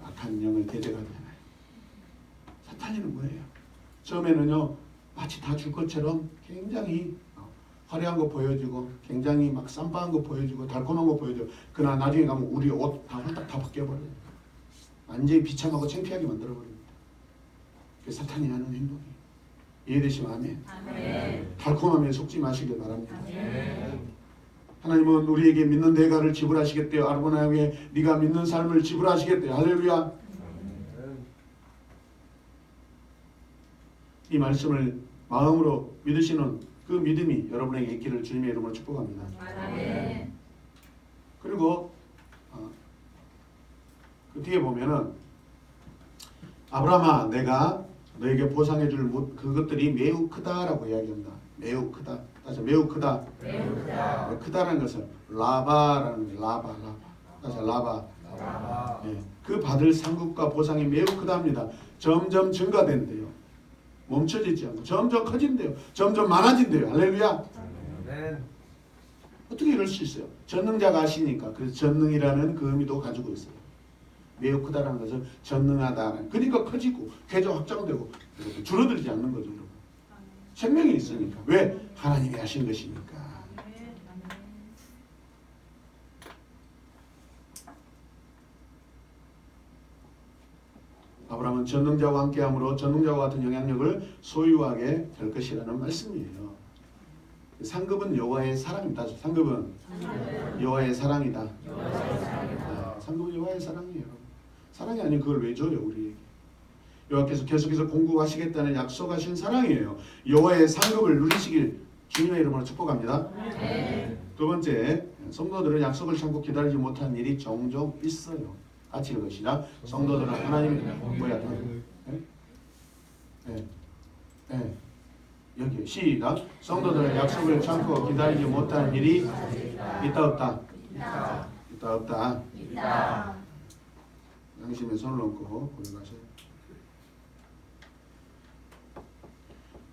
악한 영을 대적하잖아요. 사탄이는 뭐예요? 처음에는요 마치 다 줄 것처럼 굉장히 화려한 거 보여주고 굉장히 막 쌈빠한 거 보여주고 달콤한 거 보여줘. 그러나 나중에 가면 우리 옷 다 홀딱 다 벗겨버려요. 완전히 비참하고 창피하게 만들어버립니다. 그게 사탄이 하는 행동이에요. 이해되시면 아멘. 아멘. 달콤함에 속지 마시길 바랍니다. 아멘. 하나님은 우리에게 믿는 대가를 지불하시겠대요. 아르고나에게 네가 믿는 삶을 지불하시겠대요. 할렐루야. 이 말씀을 마음으로 믿으시는 그 믿음이 여러분에게 있기를 주님의 이름으로 축복합니다. 아멘. 그리고 그 뒤에 보면은 아브라함아 내가 너에게 보상해줄 그것들이 매우 크다라고 이야기합니다. 매우 크다. 다시 매우 크다. 매우 크다. 크다라는 것은 라바라는 거예요. 라바. 다시 라바. 예, 그 받을 상급과 보상이 매우 크답니다. 점점 증가된대요. 멈춰지지 않고 점점 커진대요. 점점 많아진대요. 할렐루야. 아멘. 어떻게 이럴 수 있어요? 전능자가 하시니까. 그래서 전능이라는 그 의미도 가지고 있어요. 매우 크다라는 것은 전능하다. 그러니까 커지고 계속 확장되고 줄어들지 않는 거죠. 여러분. 생명이 있으니까. 왜? 하나님이 하신 것이니까. 아브라함은 전능자와 함께함으로 전능자와 같은 영향력을 소유하게 될 것이라는 말씀이에요. 상급은 여호와의 사랑입니다. 상급은 여호와의 사랑이다. 상급은 여호와의 사랑이에요. 사랑이 아닌 그걸 왜 줘요 우리에게? 여호와께서 계속해서 공급하시겠다는 약속하신 사랑이에요. 여호와의 상급을 누리시길 주님의 이름으로 축복합니다. 두 번째, 성도들은 약속을 참고 기다리지 못한 일이 종종 있어요. 같이 읽으시자. 성도들은 하나님 여기 시작. 성도들은 약속을 참고 기다리지 못하는 일이 있다 없다. 있다 없다. 양심에 손을 얹고 고백하세요.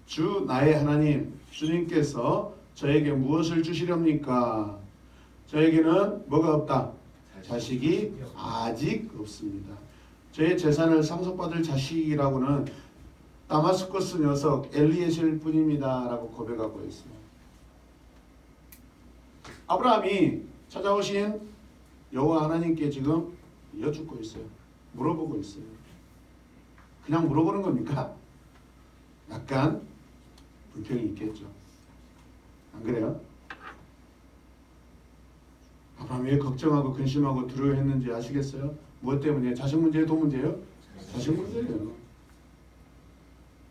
주 나의 하나님 주님께서 저에게 무엇을 주시렵니까? 저에게는 뭐가 없다? 자식이 아직 없습니다. 저의 재산을 상속받을 자식이라고는 다마스커스 녀석 엘리에셀 뿐입니다 라고 고백하고 있어요. 아브라함이 찾아오신 여호와 하나님께 지금 여쭙고 있어요. 물어보고 있어요. 그냥 물어보는 겁니까? 약간 불평이 있겠죠. 안 그래요? 아브라함이 왜 걱정하고 근심하고 두려워했는지 아시겠어요? 무엇 때문에? 자식 문제예요? 돈 문제예요? 자식 문제예요.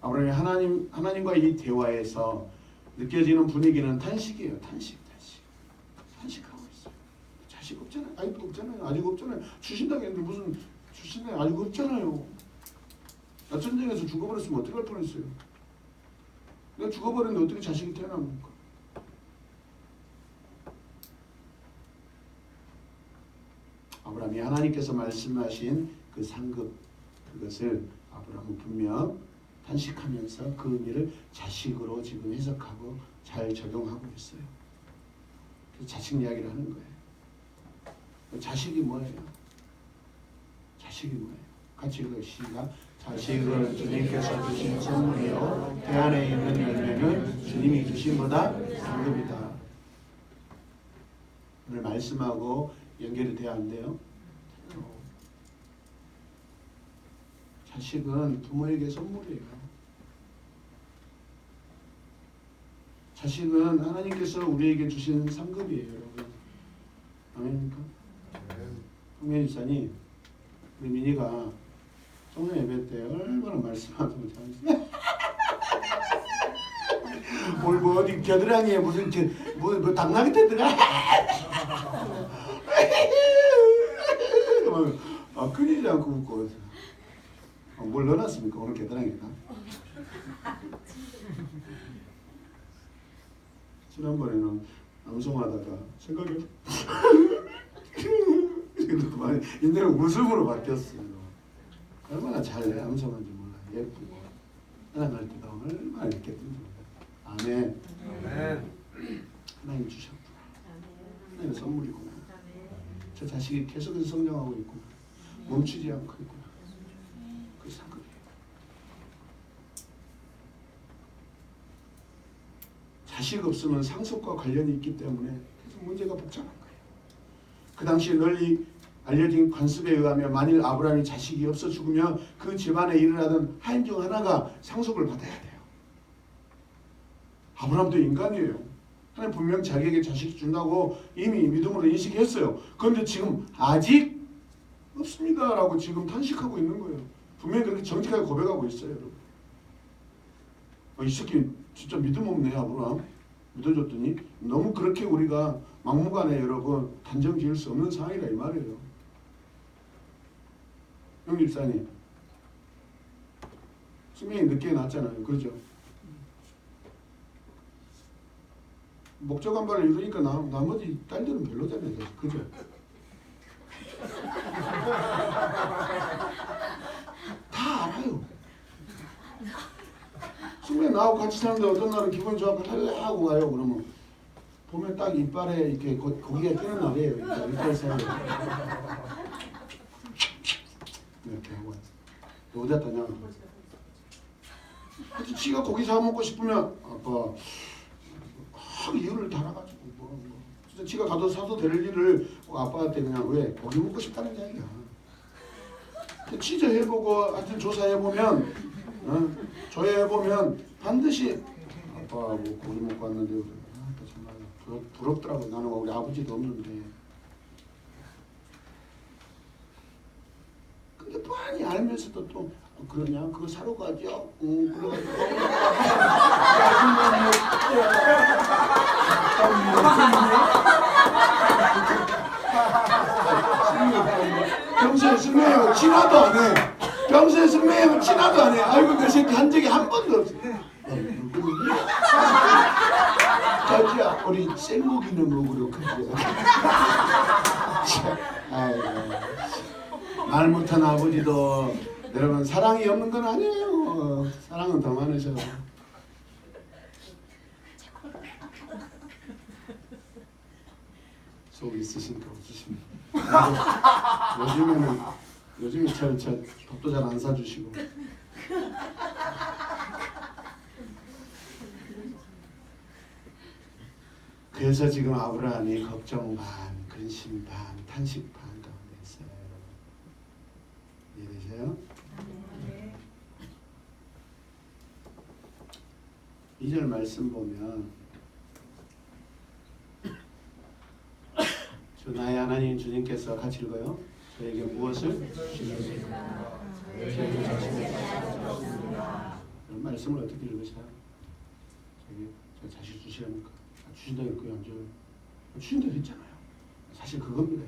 아브라함이 하나님과의 이 대화에서 느껴지는 분위기는 탄식이에요. 탄식하고 있어요. 자식 없잖아요. 아직 없잖아요. 주신다고 했는데 무슨 주시나요? 아직 없잖아요. 나 전쟁에서 죽어버렸으면 어떻게 할 뻔했어요? 내가 죽어버렸는데 어떻게 자식이 태어납니까? 아브라함이 하나님께서 말씀하신 그 상급, 그것을 아브라함은 분명 탄식하면서 그 의미를 자식으로 지금 해석하고 잘 적용하고 있어요. 그래서 자식 이야기를 하는 거예요. 자식이 뭐예요? 자식이 뭐예요? 같이 읽으시다. 자식은 주님께서 주신 선물이요 태 안에 있는 열매는 주님이 주신 보다 상급이다. 오늘 말씀하고 연결이 돼야 안 돼요? 자식은 부모에게 선물이에요. 자식은 하나님께서 우리에게 주신 상급이에요, 여러분. 아멘입니까? 홍현 집사님, 우리 민희가 청년 예배 때 얼마나 말씀하고 잘했어요. 오늘 뭐 어디 겨드랑이에 무슨 뭐 당나귀 떼더라. 끊이지 않고 웃고. 뭘 넣어놨습니까? 오늘 겨드랑이가? 지난번에는 암송하다가 생각이 이제는 웃음으로 바뀌었어요. 얼마나 잘 암송한지 몰라. 예쁘고 사랑할 때도 얼마나 이렇게 뜬다. 아멘. 하나님 주셨구나. 하나님 선물이구나. 저 자식이 계속해서 성장하고 있구나. 멈추지 않고 있구나. 그 상급이에요. 자식 없으면 상속과 관련이 있기 때문에 계속 문제가 복잡한 거예요. 그 당시에 널리 알려진 관습에 의하면 만일 아브라함이 자식이 없어 죽으면 그 집안에 일어나던 하인 중 하나가 상속을 받아야 돼요. 아브라함도 인간이에요. 하나님 분명 자기에게 자식 준다고 이미 믿음으로 인식했어요. 그런데 지금 아직 없습니다 라고 지금 탄식하고 있는 거예요. 분명히 그렇게 정직하게 고백하고 있어요. 여러분. 이 새끼 진짜 믿음 없네. 아브라함 믿어줬더니 너무 그렇게 우리가 막무가내 여러분 단정 지을 수 없는 상황이라 이 말이에요. 형 집사님 수명이 늦게 났잖아요. 그렇죠? 목적 한발을 이루니까 나머지 딸들은 별로잖아요. 그죠? 다 알아요. 수명이 나하고 같이 사는데 어떤 날은 기분 좋아서 할래 하고 가요. 그러면 보면 딱 이빨에 이렇게 고기가 끼는 날이에요. 이빨 사이에 이렇게 하고 어디 갔다 냐? 지가 고기 사 먹고 싶으면 아빠 이유를 달아가지고 뭐 진짜 지가 가도 사도 될 일을 아빠한테 그냥 왜 고기 먹고 싶다는 이야기야. 취재 해보고 하여튼 조사해보면 조회해보면 반드시 아빠 뭐 고기 먹고 왔는데 정말 부럽더라고. 나는 우리 아버지도 없는데. 근데 뻔히 알면서도 또 그러냐? 그거 사러 가죠? 그래가지고 평소에 승매하고 친화도 안 해. 평소에 승매하고 친화도 안 해. 아이고 그 새끼 한 적이 한 번도 없어. 우리 생고기는 먹으러 그래. 아이고. 말 못한 아버지도 여러분 사랑이 없는 건 아니에요. 사랑은 더 많으셔. 속 있으신가 없으신가. 요즘에 저 밥도 잘 안 사주시고. 그래서 지금 아브라함이 걱정 반, 근심 반, 탄식 반 가운데 있어요. 이해되세요? 네. 2절 말씀 보면 주 나의 하나님 주님께서 같이 읽어요. 저에게 무엇을 주시겠습니까? 그런 말씀을 어떻게 읽으세요? 저 자식 주시라니까 주신다고 했고요. 안 줘요. 주신다고 했잖아요. 사실 그겁니다.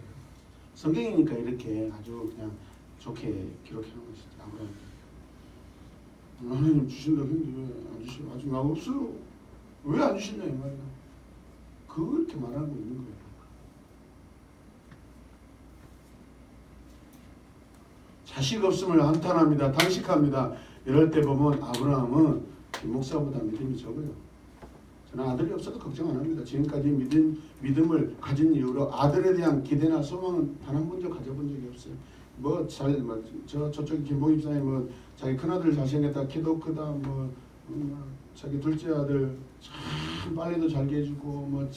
성경이니까 이렇게 아주 그냥 좋게 기록해 놓은 것이죠. 아브라함 하나님 주신다고 했는데 왜 안 주시나? 아직 나 없어요. 왜 안 주시냐 이 말이야. 그렇게 말하고 있는 거예요. 자식 없음을 한탄합니다. 단식합니다. 이럴 때 보면 아브라함은 목사보다 믿음이 적어요. 저는 아들이 없어도 걱정 안 합니다. 지금까지 믿음을 가진 이후로 아들에 대한 기대나 소망은 단 한 번도 가져본 적이 없어요. 저쪽 김봉 입사님 자기 큰아들 잘생겼다, 키도 크다, 자기 둘째 아들 참 빨래도 잘 개주고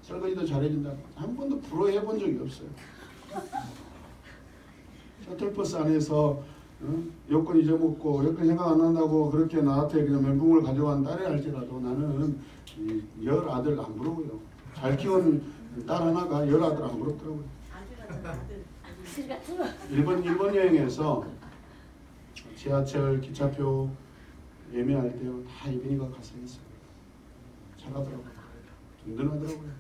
설거지도 잘해준다. 한 번도 부러워해본 적이 없어요. 셔틀버스 안에서 여권 잊어먹고 여권 생각 안 난다고 그렇게 나한테 그냥 멘붕을 가져간 딸이 할지라도 나는 열 아들 안 부러워요. 잘 키운 딸 하나가 열 아들 안 부럽더라고요. 일본 여행에서 지하철 기차표 예매할 때 다 이빈이가 가서 했어요. 잘하더라고요. 든든하더라고요.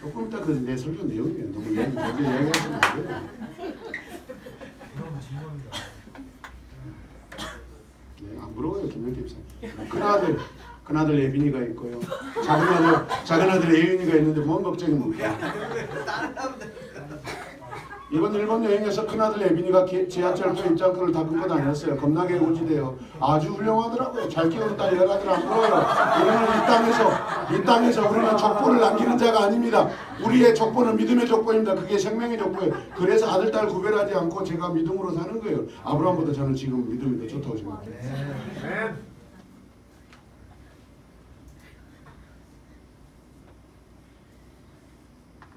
조금 이따 내 설교 내용이에요. 너무 이야기하시면 안 돼요. 네, 안 부러워요. 김영태 입사님. 큰아들 예빈이가 있고요. 작은 아들 예윤이가 있는데 뭔 걱정입니까? 이번 일본 여행에서 큰아들 예빈이가 지하철표 입장권을 다 끊고 다녔어요. 겁나게 우지대요. 아주 훌륭하더라고요. 잘 키우는 딸 열 아들 안 부러워요. 우리는 이 땅에서 우리는 족보를 남기는 자가 아닙니다. 우리의 족보는 믿음의 족보입니다. 그게 생명의 족보예요. 그래서 아들 딸 구별하지 않고 제가 믿음으로 사는 거예요. 아브라함보다 저는 지금 믿음이 더 좋다고 생각해요.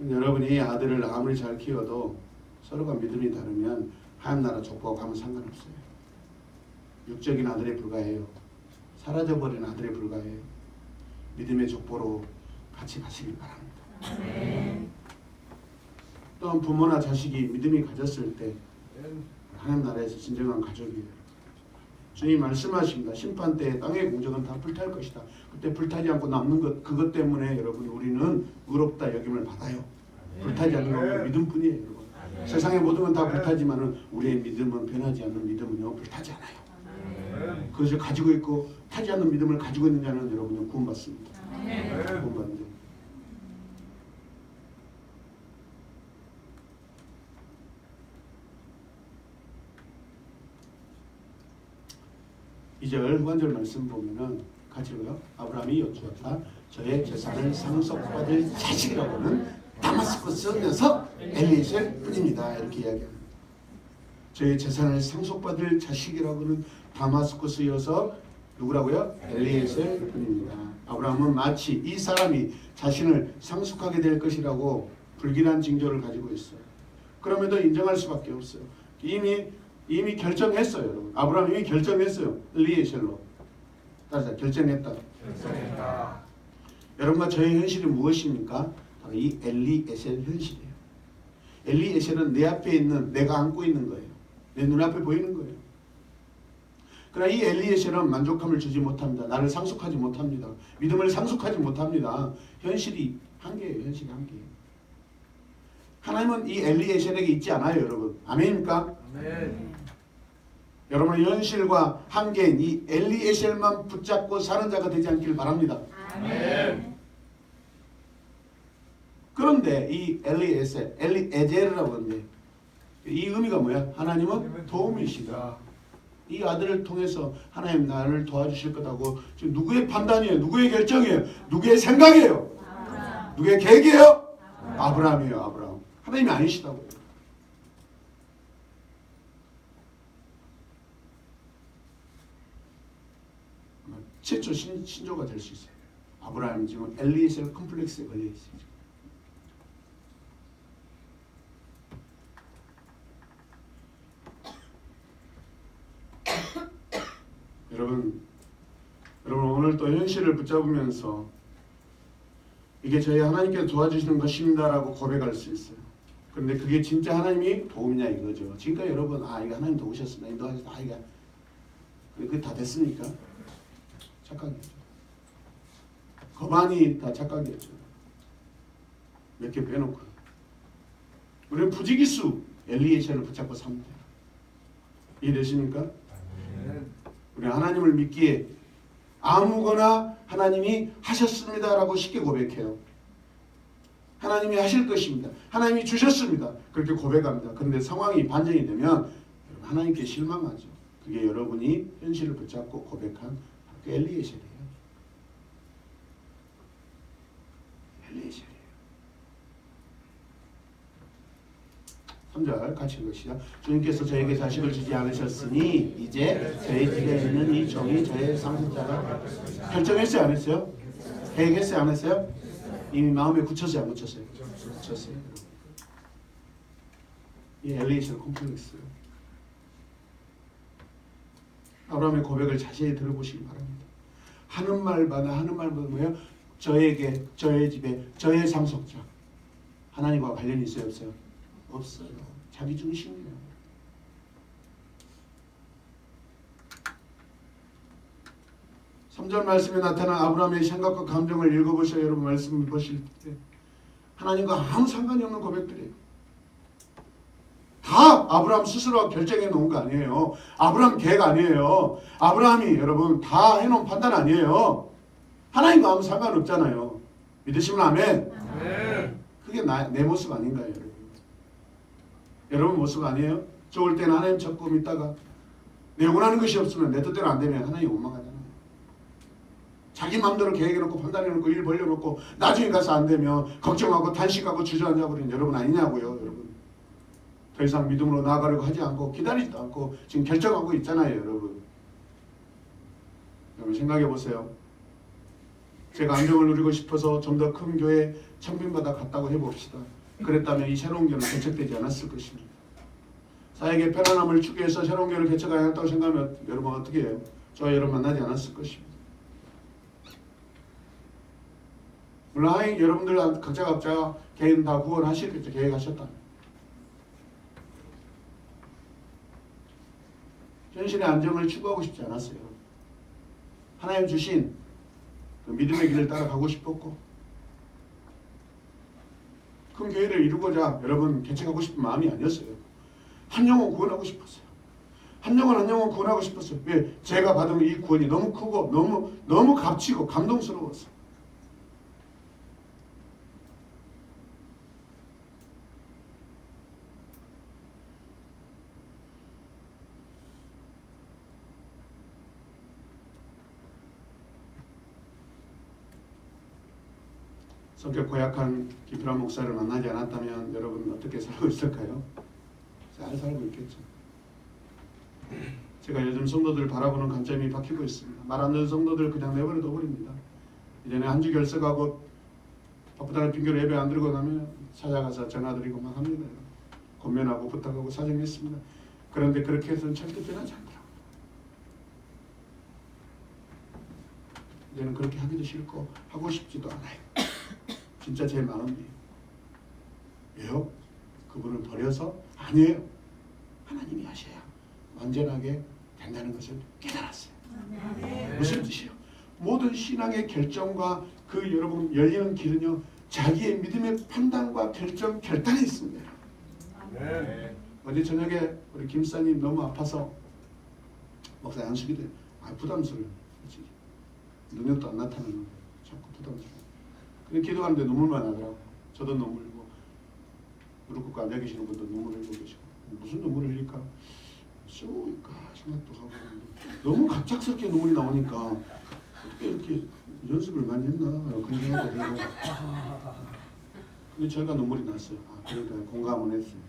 여러분이 아들을 아무리 잘 키워도 서로가 믿음이 다르면 하나님 족보하고 가면 상관없어요. 육적인 아들에 불과해요. 사라져버린 아들에 불과해요. 믿음의 족보로 같이 가시길 바랍니다. 네. 또한 부모나 자식이 믿음이 가졌을 때 하나님 나라에서 진정한 가족이에요. 주님 말씀하십니다. 심판 때 땅의 공적은 다 불탈 것이다. 그때 불타지 않고 남는 것 그것 때문에 여러분 우리는 의롭다 여김을 받아요. 불타지 않는 건 믿음뿐이에요. 여러분. 세상의 모든 건 다 불타지만은 우리의 믿음은 변하지 않는 믿음은요 불타지 않아요. 그것을 가지고 있고 타지 않는 믿음을 가지고 있는 자는 여러분은 구원받습니다. 구원받는 자. 이절 후반절 말씀 보면은 같이 읽어요. 아브라함이 여쭈었다. 저의 재산을 상속받을 자식이라고는 다마스커스 녀석 엘리에셀 뿐입니다. 이렇게 이야기합니다. 저의 재산을 상속받을 자식이라고는 다마스커스여서 누구라고요? 엘리에셀 뿐입니다. 아브라함은 마치 이 사람이 자신을 상속하게 될 것이라고 불길한 징조를 가지고 있어요. 그럼에도 인정할 수밖에 없어요. 이미 결정했어요. 여러분. 아브라함 이미 결정했어요. 엘리에셀로. 따라서 결정했다. 여러분과 저의 현실이 무엇입니까? 바로 이 엘리에셀 현실이에요. 엘리에셀은 내 앞에 있는 내가 안고 있는 거예요. 내 눈앞에 보이는 거예요. 그러나 이 엘리에셀은 만족함을 주지 못합니다. 나를 상속하지 못합니다. 믿음을 상속하지 못합니다. 현실이 한계예요. 현실이 한계예요. 하나님은 이 엘리에셀에게 있지 않아요. 여러분. 아멘입니까? 아멘. 여러분의 현실과 한계인 이 엘리에셀만 붙잡고 사는 자가 되지 않기를 바랍니다. 아멘. 그런데 이 엘리에셀, 엘리에젤이라고 하는데 이 의미가 뭐야? 하나님은 도움이시다. 이 아들을 통해서 하나님 나를 도와주실 거다고 지금 누구의 판단이에요? 누구의 결정이에요? 누구의 생각이에요? 아브라함. 누구의 계획이에요? 아브라함이에요. 아브라함. 하나님이 아니시다고요. 최초 신조가 될 수 있어요. 아브라함이 지금 엘리에셀 컴플렉스에 걸려 있어요. 여러분 오늘 또 현실을 붙잡으면서 이게 저희 하나님께서 도와주시는 것입니다라고 고백할 수 있어요. 그런데 그게 진짜 하나님이 도움이냐 이거죠. 지금까지 여러분 이거 하나님 도우셨습니다. 인도하셨다. 이거 그게 다 됐습니까? 착각이죠. 거반이 다 착각이었죠. 몇 개 빼놓고 우리는 부지기수 엘리에셀을 붙잡고 삽니다. 이해되십니까? 아멘. 우리 하나님을 믿기에 아무거나 하나님이 하셨습니다라고 쉽게 고백해요. 하나님이 하실 것입니다. 하나님이 주셨습니다. 그렇게 고백합니다. 그런데 상황이 반전이 되면 하나님께 실망하죠. 그게 여러분이 현실을 붙잡고 고백한 그 엘리에셀이에요. 엘리에셀이에요. 3절 같이 읽으시죠. 주님께서 저에게 자식을 주지 않으셨으니 이제 저희 집에 있는 이 종이 저의 상속자가 결정했어요? 안 했어요? 계획했어요? 안 했어요? 이미 마음에 굳혔어요? 안 굳혔어요? 굳혔어요. 이 엘리에셀 콤플렉스. 아브라함의 고백을 자세히 들어보시기 바랍니다. 하는 말마다 뭐예요? 저에게, 저의 집에, 저의 상속자. 하나님과 관련이 있어요? 없어요? 없어요. 자기 중심이에요. (3절) 말씀에 나타난 아브라함의 생각과 감정을 읽어보셔야 여러분 말씀을 보실 때 하나님과 아무 상관이 없는 고백들이에요. 다 아브라함 스스로가 결정해 놓은 거 아니에요. 아브라함 계획 아니에요. 아브라함이 여러분 다 해놓은 판단 아니에요. 하나님과 아무 상관없잖아요. 믿으시면 아멘. 아멘. 그게 내 모습 아닌가요, 여러분? 여러분 모습 아니에요? 좋을 때는 하나님 찾고 믿다가 내 원하는 것이 없으면 내 뜻대로 안 되면 하나님 원망하잖아요. 자기 마음대로 계획해놓고 판단해놓고 일 벌려놓고 나중에 가서 안 되면 걱정하고 단식하고 주저앉아버린 여러분 아니냐고요, 여러분. 더 이상 믿음으로 나아가려고 하지 않고 기다리지도 않고 지금 결정하고 있잖아요, 여러분. 여러분 생각해 보세요. 제가 안정을 누리고 싶어서 좀 더 큰 교회 청빙받아 갔다고 해봅시다. 그랬다면 이 새로운 교회는 개척되지 않았을 것입니다. 사역의 편안함을 추구해서 새로운 교회를 개척해야 한다고 생각하면 여러분 어떻게 해요? 저와 여러분 만나지 않았을 것입니다. 물론 여러분들 각자 개인 다 구원하시겠죠. 계획하셨다. 현실의 안정을 추구하고 싶지 않았어요. 하나님 주신 그 믿음의 길을 따라가고 싶었고 큰 교회를 이루고자 여러분 개척하고 싶은 마음이 아니었어요. 한 영혼 구원하고 싶었어요. 한 영혼 구원하고 싶었어요. 왜? 제가 받은 이 구원이 너무 크고 너무 값지고 감동스러웠어요. 성격 고약한 기필한 목사를 만나지 않았다면 여러분 어떻게 살고 있을까요? 잘 살고 있겠죠. 제가 요즘 성도들 바라보는 관점이 바뀌고 있습니다. 말 안 듣는 성도들 그냥 내버려둬 버립니다. 이전에 한 주 결석하고 바쁘다는 핑계로 예배 안 드리고 나면 찾아가서 전화드리고 막 합니다. 권면하고 부탁하고 사정했습니다. 그런데 그렇게 해서는 절대 변하지 않더라고요. 이제는 그렇게 하기도 싫고 하고 싶지도 않아요. 진짜 제 마음이에요. 왜요? 그분을 버려서? 아니에요. 하나님이 하셔야 완전하게 된다는 것을 깨달았어요. 무슨 뜻이에요? 모든 신앙의 결정과 그 여러분 열리는 길은요 자기의 믿음의 판단과 결단에 있습니다. 아멘. 어제 저녁에 우리 김사님 너무 아파서 목사 안수기도 부담스러워요. 솔직히. 능력도 안 나타나는 자꾸 부담스러워요. 근데 기도하는데 눈물만 나더라고요. 저도 눈물 흘리고 무릎 꿇고 앉아 계시는 분도 눈물 흘리고 계시고 무슨 눈물을 흘릴까? 쇼일까 생각도 하고 너무 갑작스럽게 눈물이 나오니까 어떻게 이렇게 연습을 많이 했나 그런 생각도 들고 근데 저희가 눈물이 났어요. 그러니까 공감은 했어요.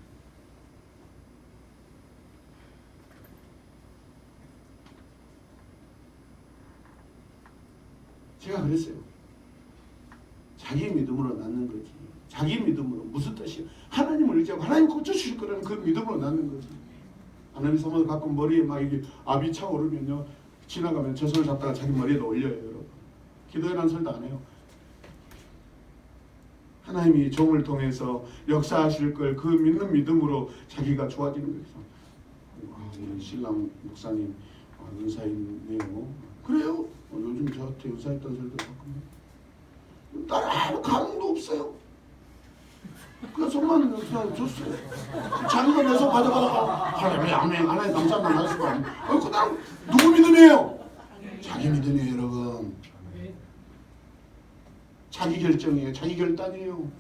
제가 그랬어요. 자기 믿음으로 낳는 거지. 자기 믿음으로 무슨 뜻이야? 하나님을 의지하고 하나님 고쳐주실 거라는 그 믿음으로 낳는 거지. 하나님 som을 가끔 머리에 막 이게 압이 차오르면요 지나가면 저 손을 잡다가 자기 머리에도 올려요. 여러분. 기도해라는 소리도 안 해요. 하나님이 종을 통해서 역사하실 걸 그 믿는 믿음으로 자기가 좋아지는 거예요. 우리 신랑 목사님 은사있네요. 그래요. 요즘 저한테 은사했던 소리도 가끔 나는 아무 감흥도 없어요. 그냥 손만 그냥 줬어요. 자기가 내 손 가져가다가 하나님 아멘 하나님 감사합니다 할 수가 없네. 그다음 누구 믿음이에요? 자기 믿음이에요 여러분. 자기 결정이에요. 자기 결단이에요.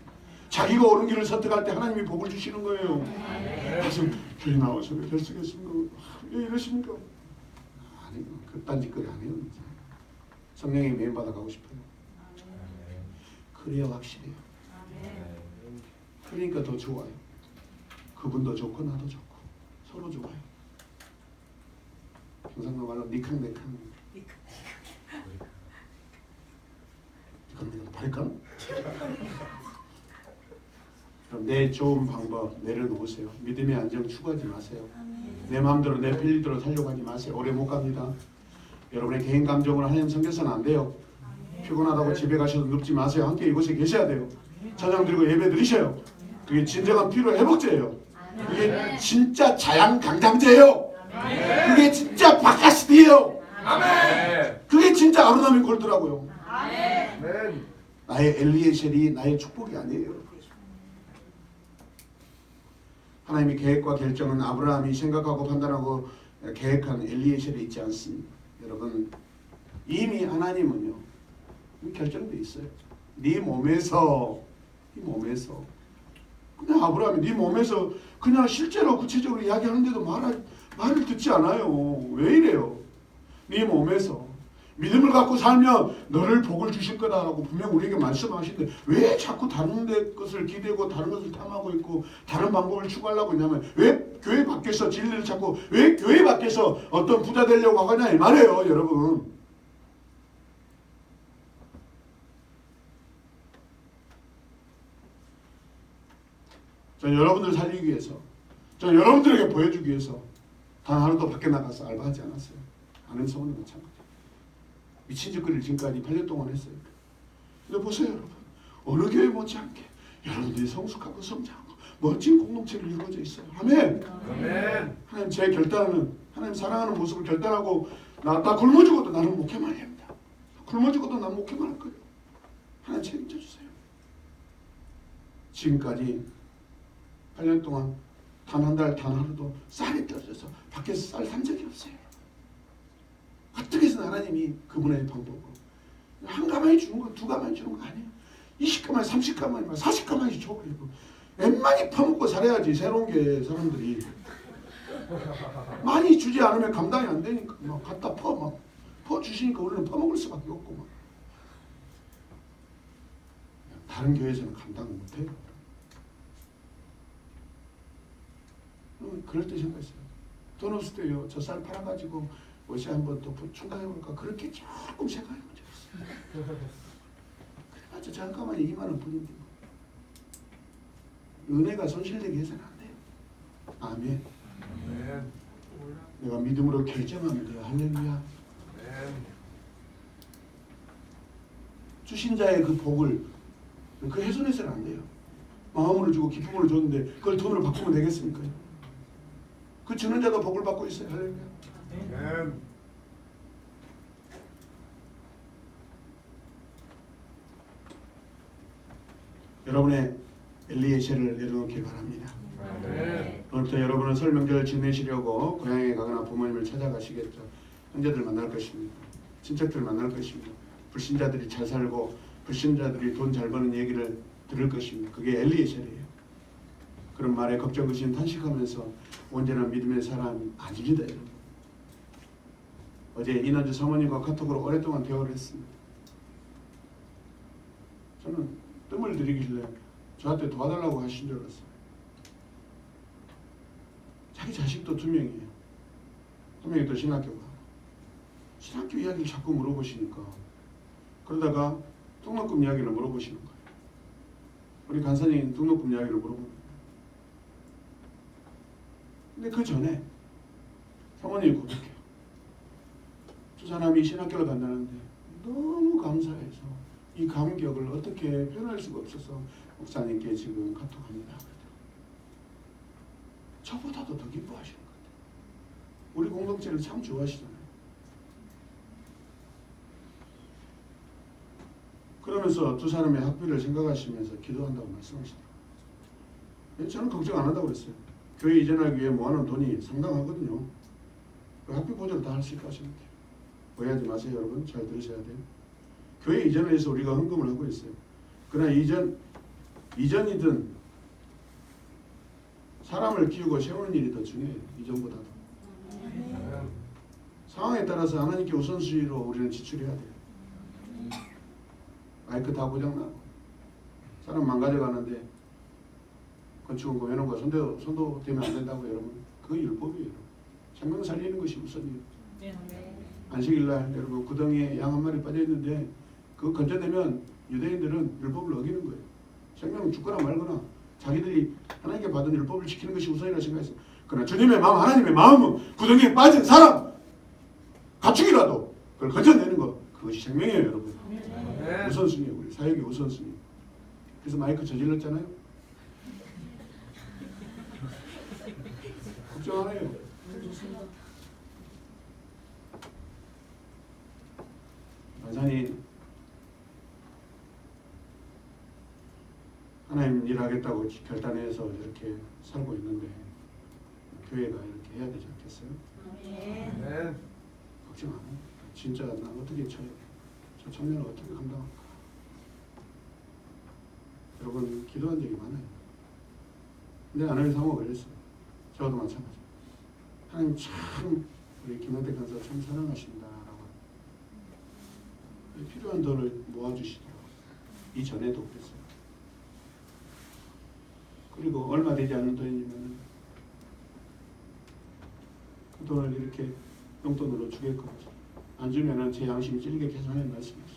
자기가 옳은 길을 선택할 때 하나님이 복을 주시는 거예요. 무슨 교회 나와서 왜 결석했습니까? 왜 이러십니까? 아니요. 그딴 짓거리 안 해요. 성령의 메인 받아가고 싶어요. 그래야 확실해요. 그러니까 더 좋아요. 그분도 좋고 나도 좋고 서로 좋아요. 경상도 말로 니캉네캉. 니캉네캉 발광? 그럼 내 좋은 방법 내려놓으세요. 믿음의 안정 추구하지 마세요. 내 마음대로 내 필리대로 살려고 하지 마세요. 오래 못 갑니다. 여러분의 개인 감정으로 하나님 섬겨서는 안 돼요. 피곤하다고 집에 가셔도 눕지 마세요. 함께 이곳에 계셔야 돼요. 찬양 드리고 예배 드리셔요. 그게 진정한 피로 회복제예요. 그게 진짜 자양 강장제예요. 그게 진짜 바카시디예요. 그게 진짜 아브라함의 골드라고요. 나의 엘리에셀이 나의 축복이 아니에요. 하나님의 계획과 결정은 아브라함이 생각하고 판단하고 계획한 엘리에셀에 있지 않습니다. 여러분 이미 하나님은요 결정돼 있어요. 네 몸에서 그냥 아브라함이 네 몸에서 그냥 실제로 구체적으로 이야기하는데도 말을 듣지 않아요. 왜 이래요? 네 몸에서 믿음을 갖고 살면 너를 복을 주실 거다라고 분명 우리에게 말씀하시는데 왜 자꾸 다른 데 것을 기대고 다른 것을 탐하고 있고 다른 방법을 추구하려고 했냐면 왜 교회 밖에서 진리를 찾고 왜 교회 밖에서 어떤 부자 되려고 하냐 이 말이에요. 여러분 저는 여러분들 살리기 위해서 저는 여러분들에게 보여주기 위해서 단 하루도 밖에 나가서 알바하지 않았어요. 아는 소문은 마찬가지. 미친 짓거리를 지금까지 8년 동안 했어요. 근데 보세요 여러분. 어느 교회 못지않게 여러분들이 성숙하고 성장하고 멋진 공동체를 이루어져 있어요. 아멘. 아멘. 하나님 제 결단은 하나님 사랑하는 모습을 결단하고 나 굶어 죽어도 나는 목회만 합니다. 굶어 죽어도 난 목회만 할 거예요. 하나님 책임져 주세요. 지금까지 8년 동안 단 한 달 단 하루도 쌀이 떨어져서 밖에서 쌀 산 적이 없어요. 어떻게 해서 하나님이 그분의 방법으로 한 가마니 주는 거, 두 가마니 주는 거 아니에요. 20가마니, 30가마니, 40가마니 줘버리고 웬만히 퍼먹고 살아야지. 새로운 게 사람들이 많이 주지 않으면 감당이 안 되니까 막 갖다 퍼 주시니까 우리는 퍼먹을 수밖에 없고 막. 다른 교회에서는 감당을 못해요. 그럴 때 생각했어요. 돈 없을 때요. 저 쌀 팔아가지고 옷이 한번 또 충당해볼까 그렇게 조금 생각해본 적 있어요. 그래가지고 잠깐만 2만 원 뿐인데 은혜가 손실되게 해서는 안 돼요. 아멘. 아멘. 내가 믿음으로 결정하면 돼요. 할렐루야. 아멘. 주신 자의 그 복을 그 훼손해서는 안 돼요. 마음으로 주고 기쁨으로 줬는데 그걸 돈으로 바꾸면 되겠습니까? 그 주는 자가 복을 받고 있어요. 할렐루야. 아멘. 여러분의 엘리에셀을 내려놓길 바랍니다. 아멘. 오늘부터 여러분은 설 명절 지내시려고 고향에 가거나 부모님을 찾아가시겠죠. 형제들 만날 것입니다. 친척들 만날 것입니다. 불신자들이 잘 살고 불신자들이 돈 잘 버는 얘기를 들을 것입니다. 그게 엘리에셀이에요. 그런 말에 걱정, 의심, 탄식하면서 온전한 믿음의 사람이 아닙니다. 여러분. 어제 이난주 사모님과 카톡으로 오랫동안 대화를 했습니다. 저는 뜸을 들이길래 저한테 도와달라고 하신 줄 알았어요. 자기 자식도 2명이에요. 2명이 또 신학교가. 신학교 이야기를 자꾸 물어보시니까 그러다가 등록금 이야기를 물어보시는 거예요. 우리 간사님 등록금 이야기를 물어보는 거예요. 근데 그 전에 사모님이 고백해요. 두 사람이 신학교를 간다는데 너무 감사해서 이 감격을 어떻게 표현할 수가 없어서 목사님께 지금 카톡합니다. 저보다도 더 기뻐하시는 것 같아요. 우리 공동체를 참 좋아하시잖아요. 그러면서 두 사람의 학비를 생각하시면서 기도한다고 말씀하시더라고요. 저는 걱정 안 한다고 그랬어요. 교회 이전하기 위해 모아놓은 돈이 상당하거든요. 그 학비 보조를 다 할 수 있고 하시면 돼요. 오해하지 마세요, 여러분. 잘 들으셔야 돼요. 교회 이전을 해서 우리가 헌금을 하고 있어요. 그러나 이전이든 사람을 키우고 세우는 일이 더 중요해요. 이전보다도. 상황에 따라서 하나님께 우선순위로 우리는 지출해야 돼요. 마이크 다 고장나고 사람 망가져가는데 건축원금 해놓은 거 손도 대면 안 된다고 여러분. 그거 율법이에요. 생명 살리는 것이 우선이에요. 안식일날 여러분 구덩이에 양 한 마리 빠져있는데 그거 건져내면 유대인들은 율법을 어기는 거예요. 생명은 죽거나 말거나 자기들이 하나님께 받은 율법을 지키는 것이 우선이라고 생각했어. 그러나 주님의 마음, 하나님의 마음은 구덩이에 빠진 사람 가축이라도 그걸 건져내는 것, 그것이 생명이에요, 여러분. 우선순위예요. 우리 사역의 우선순위. 그래서 마이크 저질렀잖아요. 걱정 안 해요. 완전히 하나님 일하겠다고 결단해서 이렇게 살고 있는데 교회가 이렇게 해야 되지 않겠어요? 아멘. 걱정 안 해요. 진짜 나 어떻게 저 청년을 어떻게 감당할까? 여러분 기도한 적이 많아요. 근데 하나님 상호가 그랬어요. 저도 마찬가지. 하나님 참 우리 김영택 간사 참 사랑하신다라고 필요한 돈을 모아주시더라고요. 이전에도 그랬어요. 그리고 얼마 되지 않는 돈이면 그 돈을 이렇게 용돈으로 주겠거든요. 안 주면은 제 양심이 찔리게 계산하는 말씀이었어요.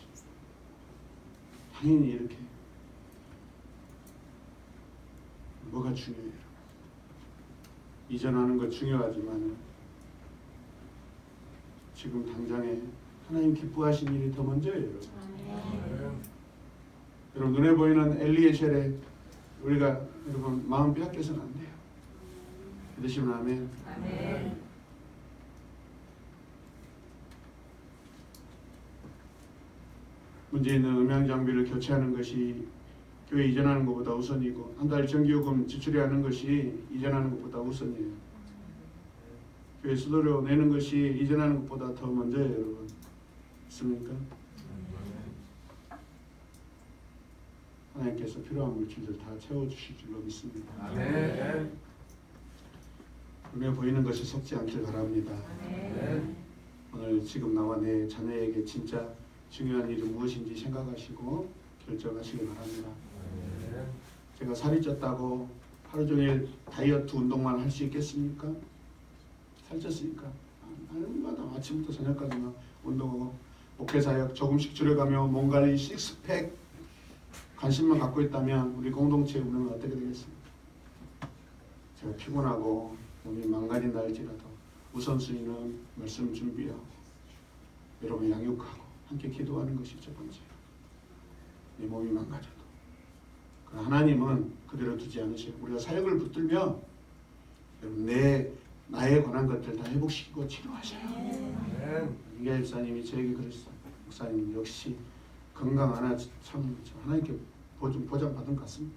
당연히 이렇게 뭐가 중요해요. 이전하는 거 중요하지만 지금 당장에 하나님 기뻐하신 일이 더 먼저예요. 여러분. 여러분 눈에 보이는 엘리에셀에 우리가 여러분 마음 빼앗겨서는 안 돼요. 믿으시면 아멘. 아멘. 문제 있는 음향 장비를 교체하는 것이 교회 이전하는 것보다 우선이고 한 달 정기요금 지출해야 하는 것이 이전하는 것보다 우선이에요. 교회 수도료 내는 것이 이전하는 것보다 더 먼저예요, 여러분. 있습니까? 하나님께서 필요한 물질들 다 채워주실 줄로 믿습니다. 아멘. 눈에 보이는 것이 속지 않길 바랍니다. 아멘. 오늘 지금 나와 내 자녀에게 진짜 중요한 일이 무엇인지 생각하시고 결정하시기 바랍니다. 제가 살이 쪘다고 하루 종일 다이어트 운동만 할 수 있겠습니까? 살쪘으니까 날마다 아침부터 저녁까지만 운동하고 목회사역 조금씩 줄여가며 몸 관리 식스팩 관심만 갖고 있다면 우리 공동체 운영은 어떻게 되겠습니까? 제가 피곤하고 몸이 망가진다 할지라도 우선순위는 말씀 준비하고 여러분 양육하고 함께 기도하는 것이 첫 번째예요. 내 몸이 망가져도 하나님은 그대로 두지 않으셔요. 우리가 사역을 붙들면 여러분 나에 관한 것들 다 회복시키고 치료하셔요. 아멘. 이계 집사님이 저에게 그랬어요. 목사님 역시 건강 하나 참 하나님께 보장받은 것 같습니다.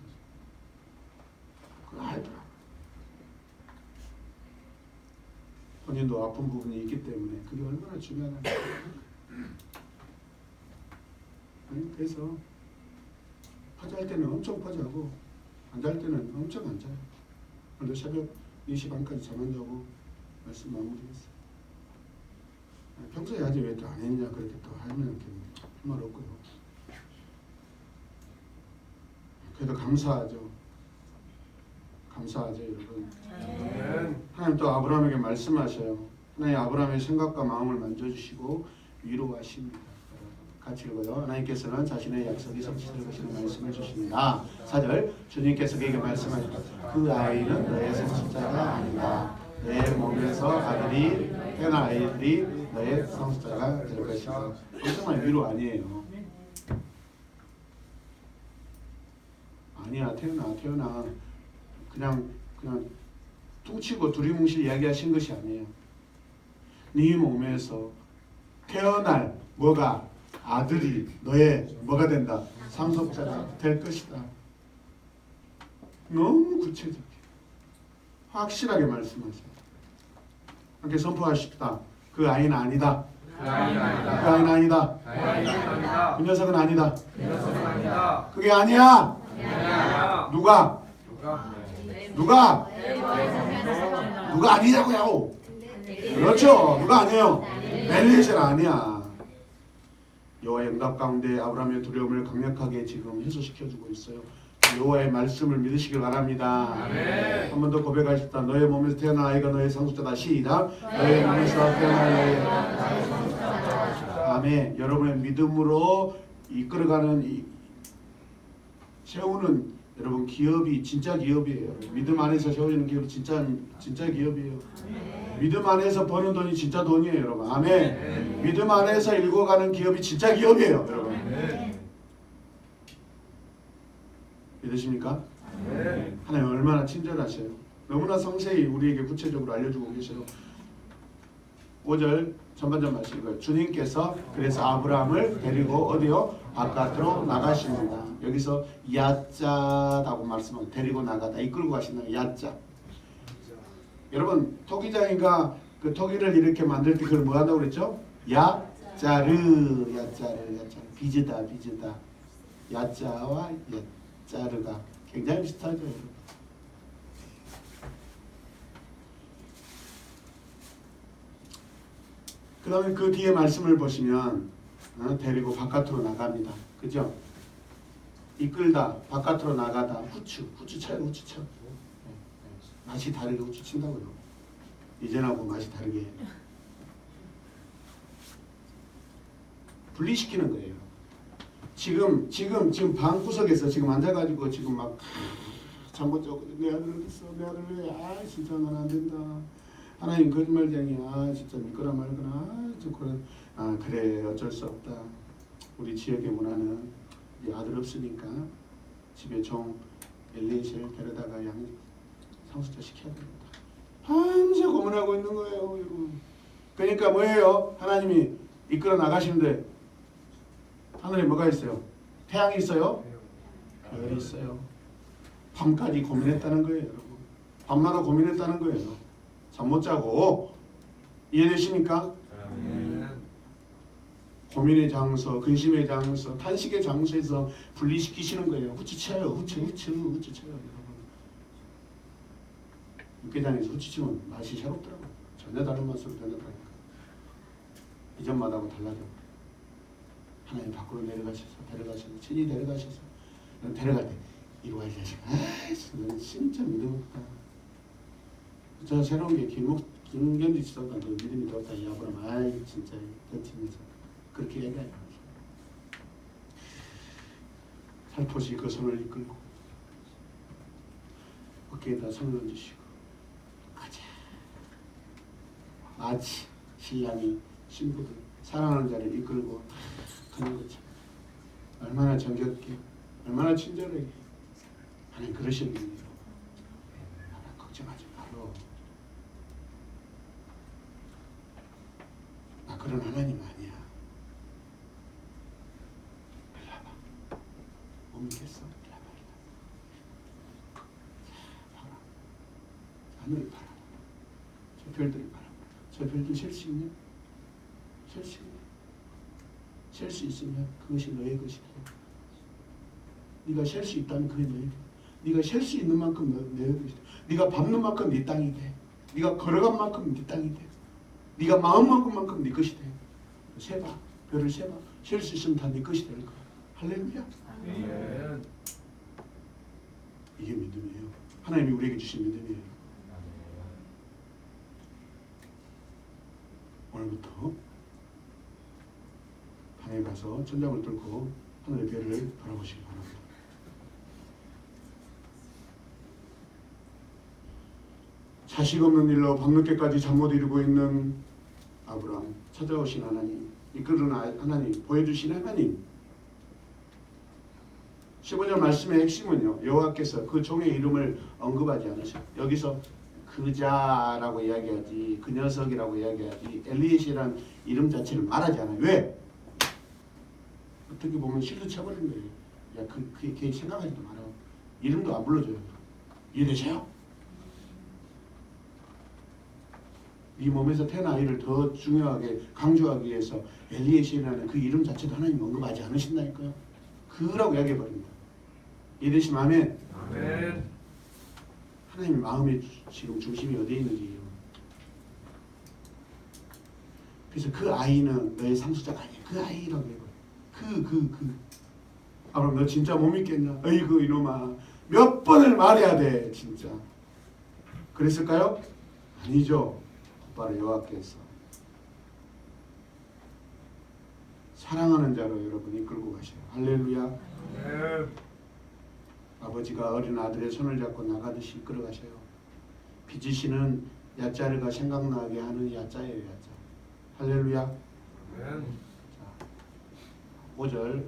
그거 알더라고요. 본인도 아픈 부분이 있기 때문에 그게 얼마나 중요하다는 거예요. 아니, 그래서 퍼즈할 때는 엄청 퍼즈하고 안 잘 때는 엄청 안 자요. 오늘도 새벽 4시 반까지 잠 안 자고 말씀 마무리했어요. 평소에 하지 왜 또 안 했냐 그렇게 또 하면 할 말 없고요. 그래도 감사하죠. 감사하죠, 여러분. 아멘. 하나님 또 아브라함에게 말씀하셔요. 하나님 아브라함의 생각과 마음을 만져주시고 위로하십니다. 같이 읽어요. 하나님께서는 자신의 약속이 성취될 것이라는 말씀을 주십니다. 4절 주님께서 그에게 말씀하셨다. 그 아이는 너의 성취자가 아니다. 내 몸에서 아들이 태어난 아이들이 너의 성취자가 될 것이다. 정말 위로 아니에요. 아니야 태어나 그냥 퉁치고 두리뭉실 이야기하신 것이 아니에요. 네 몸에서 태어날 뭐가 아들이 너의 뭐가 된다? 상속자가 될 것이다. 너무 구체적이에요. 확실하게 말씀하세요. 이렇게 선포하십시다. 그 아이는 아니다. 그 아이는 아니다. 그 아이는 아니다. 그 아이는 아니다. 그 녀석은 아니다. 그 녀석은 아니다. 그게 아니야. 아니야. 누가? 누가? 누가 아니냐고요. 그렇죠. 누가 아니에요. 엘리에셀 아니야. 여호와의 응답 가운데 아브라함의 두려움을 강력하게 지금 해소시켜주고 있어요. 여호와의 말씀을 믿으시길 바랍니다. 아멘. 한 번 더 고백하십시다. 너의 몸에서 태어난 아이가 너의 상속자다. 시작. 너의 몸에서 태어난 아이가 아멘. 여러분의 믿음으로 이끌어가는 세우는 여러분 기업이 진짜 기업이에요. 믿음 안에서 세워지는 기업이 진짜 기업이에요. 믿음 안에서 버는 돈이 진짜 돈이에요, 여러분. 아멘. 믿음 안에서 일궈가는 기업이 진짜 기업이에요, 여러분. 믿으십니까? 하나님 얼마나 친절하세요. 너무나 성세히 우리에게 구체적으로 알려주고 계세요. 5절 전반전 말씀이고요. 주님께서 그래서 아브라함을 데리고 어디요? 바깥으로 나가십니다. 여기서 야짜다고 말씀하고 데리고 나가다 이끌고 가신다. 야짜. 여러분 토기장이가 그 토기를 이렇게 만들 때 그걸 뭐 한다고 그랬죠? 야짜르 빚으다. 야짜와 야짜르가 굉장히 비슷하죠. 여러분. 그 다음에 그 뒤에 말씀을 보시면 데리고 바깥으로 나갑니다. 그죠? 이끌다 바깥으로 나가다 후추 쳐요. 맛이 다르게 후추 친다고요. 이전하고 맛이 다르게 분리시키는 거예요. 지금 방구석에서 지금 앉아가지고 지금 막 잠못 자고 내 아들 어디 있어? 내 아들 왜? 진짜 난 안 된다. 하나님 거짓말쟁이야. 진짜 믿거나 말거나. 그래 어쩔 수 없다. 우리 지역의 문화는 아들 없으니까 집에 종 엘리에셀 데려다가 상속자 시켜야 된다. 밤새 고민하고 있는 거예요, 여러분. 그러니까 뭐예요? 하나님이 이끌어 나가시는데 하늘에 뭐가 있어요? 태양이 있어요? 별이 있어요. 밤까지 고민했다는 거예요, 여러분. 밤마다 고민했다는 거예요. 잠 못 자고. 이해되십니까? 고민의 장소, 근심의 장소, 탄식의 장소에서 분리시키시는 거예요. 후추 쳐요. 후추 쳐요. 여러분. 육개장에서 후추 치면 맛이 새롭더라고요. 전혀 다른 맛으로 변했다니까. 이전마다하고 달라져. 하나님 밖으로 데려가셔서 친히 데려가셔서 데려갈 때 이리와 이 자식아. 너는 진짜 믿음 없다. 저 새로운 게 김견지 지도가 너 믿음이 더 없다. 이 아브라함 아이 진짜 던지면서 그렇게 얘기해요. 살포시 그 손을 이끌고 어깨에다 손을 얹으시고 가자. 마치 신랑이 신부들 사랑하는 자를 이끌고 가는 것처럼 얼마나 정겹게 얼마나 친절하게 하나님 그러시는 분이에요. 걱정하지 말어. 나 그런 하나님 아니야. 일로 와봐. 못 믿겠어? 일로 와봐. 봐라. 하늘을 바라봐. 저 별들을 바라봐. 저 별들 셀 수 있냐? 셀 수 있냐? 셀 수 있으면 그것이 너의 것이다. 네가 셀 수 있다면 그게 너의 것. 네가 셀 수 있는 만큼 너의 것이다. 네가 밟는 만큼 네 땅이 돼. 네가 걸어간 만큼 네 땅이 돼. 네가 마음만큼 네 것이 돼. 세봐. 별을 세봐. 셀 수 있으면 다 네 것이 될 거야. 할렐루야. 아멘. 이게 믿음이에요. 하나님이 우리에게 주신 믿음이에요. 오늘부터 방에 가서 천장을 뚫고 하늘의 별을 바라보시기 바랍니다. 자식 없는 일로 밤늦게까지 잠 못 이루고 있는 아브라함, 찾아오신 하나님, 이끄는 하나님, 보여주신 하나님. 15절 말씀의 핵심은요, 여호와께서 그 종의 이름을 언급하지 않으셔. 여기서 그자라고 이야기하지, 그 녀석이라고 이야기하지, 엘리에시라는 이름 자체를 말하지 않아요. 왜? 어떻게 보면 실드 쳐버린 거예요. 야, 걔 생각하지도 마라. 이름도 안 불러줘요. 이해되세요? 이 몸에서 태어난 아이를 더 중요하게 강조하기 위해서 엘리에시라는 그 이름 자체도 하나님 언급하지 않으신다니까요. 그라고 이야기해버립니다. 이해되시면 아멘. 아멘. 하나님 마음의 지금 중심이 어디에 있는지. 그래서 그 아이는 너의 상속자가 아니야. 그 아이라고 해요. 아브라함 너 진짜 못 믿겠냐? 어이구 이놈아. 몇 번을 말해야 돼 진짜. 그랬을까요? 아니죠. 바로 여호와께서 사랑하는 자로 여러분 이끌고 가셔요. 할렐루야. 아멘. 아버지가 어린 아들의 손을 잡고 나가듯이 이끌어 가셔요. 빚지시는 야자르가 생각나게 하는 야자예요. 야자. 할렐루야. 아멘. 5절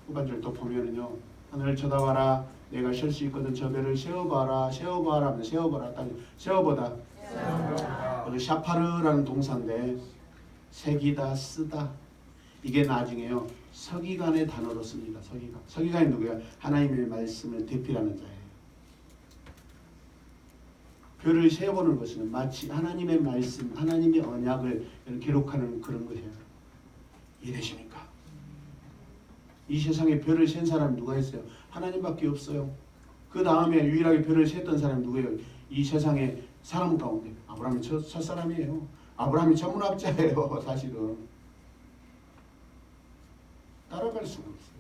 후반절 또 보면은요, 하늘을 쳐다봐라. 내가 쉴 수 있거든. 저 별을 세어봐라. 세어봐라. 세어봐라. 세어보다. 그 샤파르라는 동사인데 새기다, 쓰다. 이게 나중에요 서기관의 단어로 씁니다. 서기관. 서기관이 누구야? 하나님의 말씀을 대필하는 자예요. 별을 세어보는 것은 마치 하나님의 말씀, 하나님의 언약을 기록하는 그런 것이에요. 이해되십니까? 이 세상에 별을 센 사람이 누가 있어요? 하나님밖에 없어요. 그 다음에 유일하게 별을 셌던 사람이 누구예요? 이 세상에 사람 가운데 아브라함이 첫 사람이에요. 아브라함이 천문학자예요. 사실은 따라갈 수가 없어요.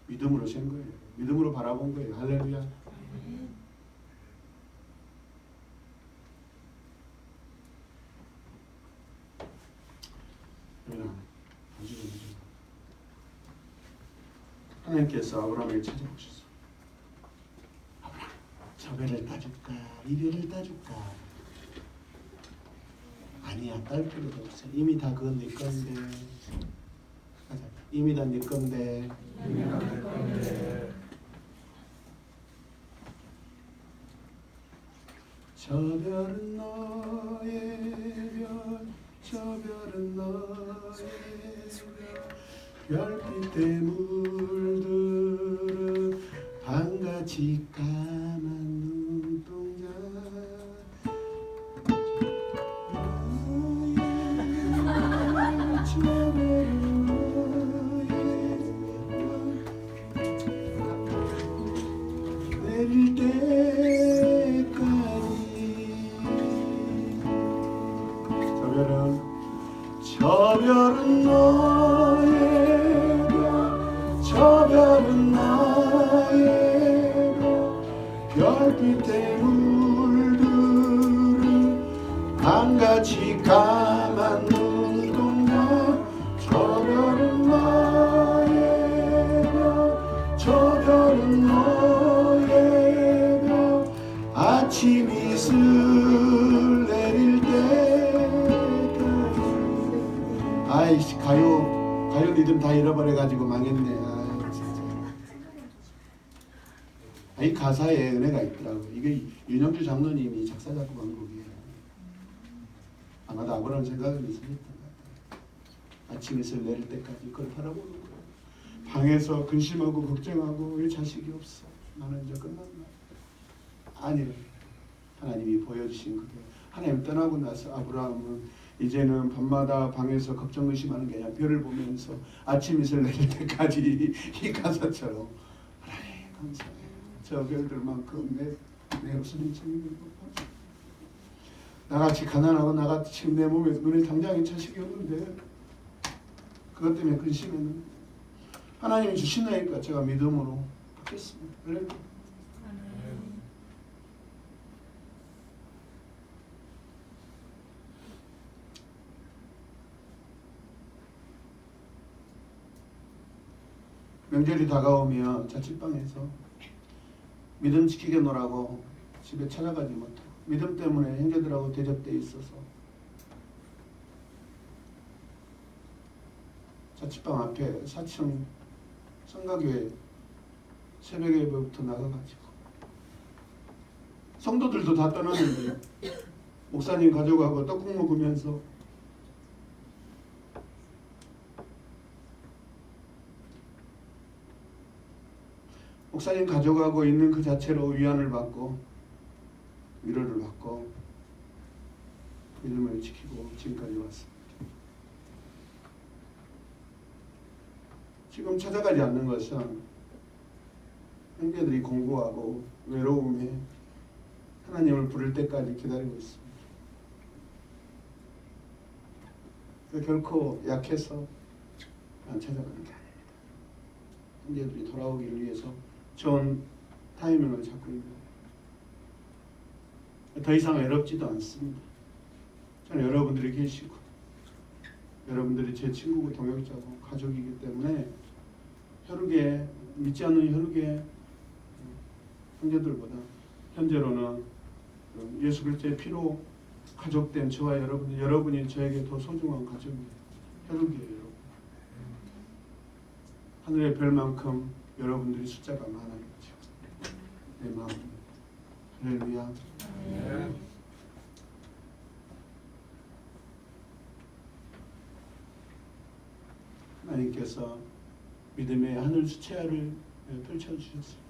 믿음으로 센 거예요. 믿음으로 바라본 거예요. 할렐루야. 하나님께서 아브라함을 찾아오셨어. 아브라함, 저 별을 따줄까? 이 별을 따줄까? 아니야, 딸 필요도 없어. 이미 다 그건 네 건데. 가자. 이미 다 네 건데. 저 별은 너의 별, 저 별은 너의 별, 별빛에 물들은 밤같이 까만 눈동자. 저 별은 너의 별, 내릴 때까지. 저 별은 너의 별, 저 별은 너의 별, 별빛에 물들은 밤같이 까만 눈동자. 저 별은 너의 별, 저 별은 너의 별, 아침 이슬 내릴 때. 아이씨, 가요 리듬 다 잃어버려가지고 망했네. 아, 진짜. 이 가사에 은혜가 있더라고. 이게 윤영주 장로님이 작사 작곡한 곡이에요. 아마도 아브라함 생각은 있었던 것 같아요. 아침에서 내릴 때까지 그걸 바라보는 거예요. 방에서 근심하고 걱정하고 왜 자식이 없어? 나는 이제 끝났나? 아니요. 하나님이 보여주신 그게 하나님 떠나고 나서 아브라함은 이제는 밤마다 방에서 걱정 의심하는 게 아니라 별을 보면서 아침 이슬 내릴 때까지 이 가사처럼 하나님 감사해요. 저 별들만큼 내 웃음이 챙기는 것 나같이 가난하고 나같이 지금 내 몸에 눈에 당장에 자식이 없는데 그것 때문에 근심했는 하나님이 주신다니까 제가 믿음으로 받겠습니다. 할렐루야. 명절이 다가오면 자취방에서 믿음 지키게 놀라고 집에 찾아가지 못하고 믿음 때문에 형제들하고 대접돼 있어서 자취방 앞에 4층 성가교회 새벽 예배부터 나가가지고 성도들도 다 떠나는데 목사님 가져가고 떡국 먹으면서 목사님 가져가고 있는 그 자체로 위안을 받고 위로를 받고 믿음을 지키고 지금까지 왔습니다. 지금 찾아가지 않는 것은 형제들이 공부하고 외로움에 하나님을 부를 때까지 기다리고 있습니다. 결코 약해서 안 찾아가는 게 아닙니다. 형제들이 돌아오기를 위해서 좋은 타이밍을 잡고 있는 더 이상 외롭지도 않습니다. 저는 여러분들이 계시고 여러분들이 제 친구고 동역자고 가족이기 때문에 혈육에 믿지 않는 혈육의 형제들보다 현재로는 예수 그리스도의 피로 가족된 저와 여러분이 저에게 더 소중한 가족이에요. 혈육이에요. 여러분. 하늘의 별만큼 여러분들이 숫자가 많아졌죠. 내 마음. 할렐루야. 아멘. 하나님께서 믿음의 하늘 수채화를 펼쳐주셨습니다.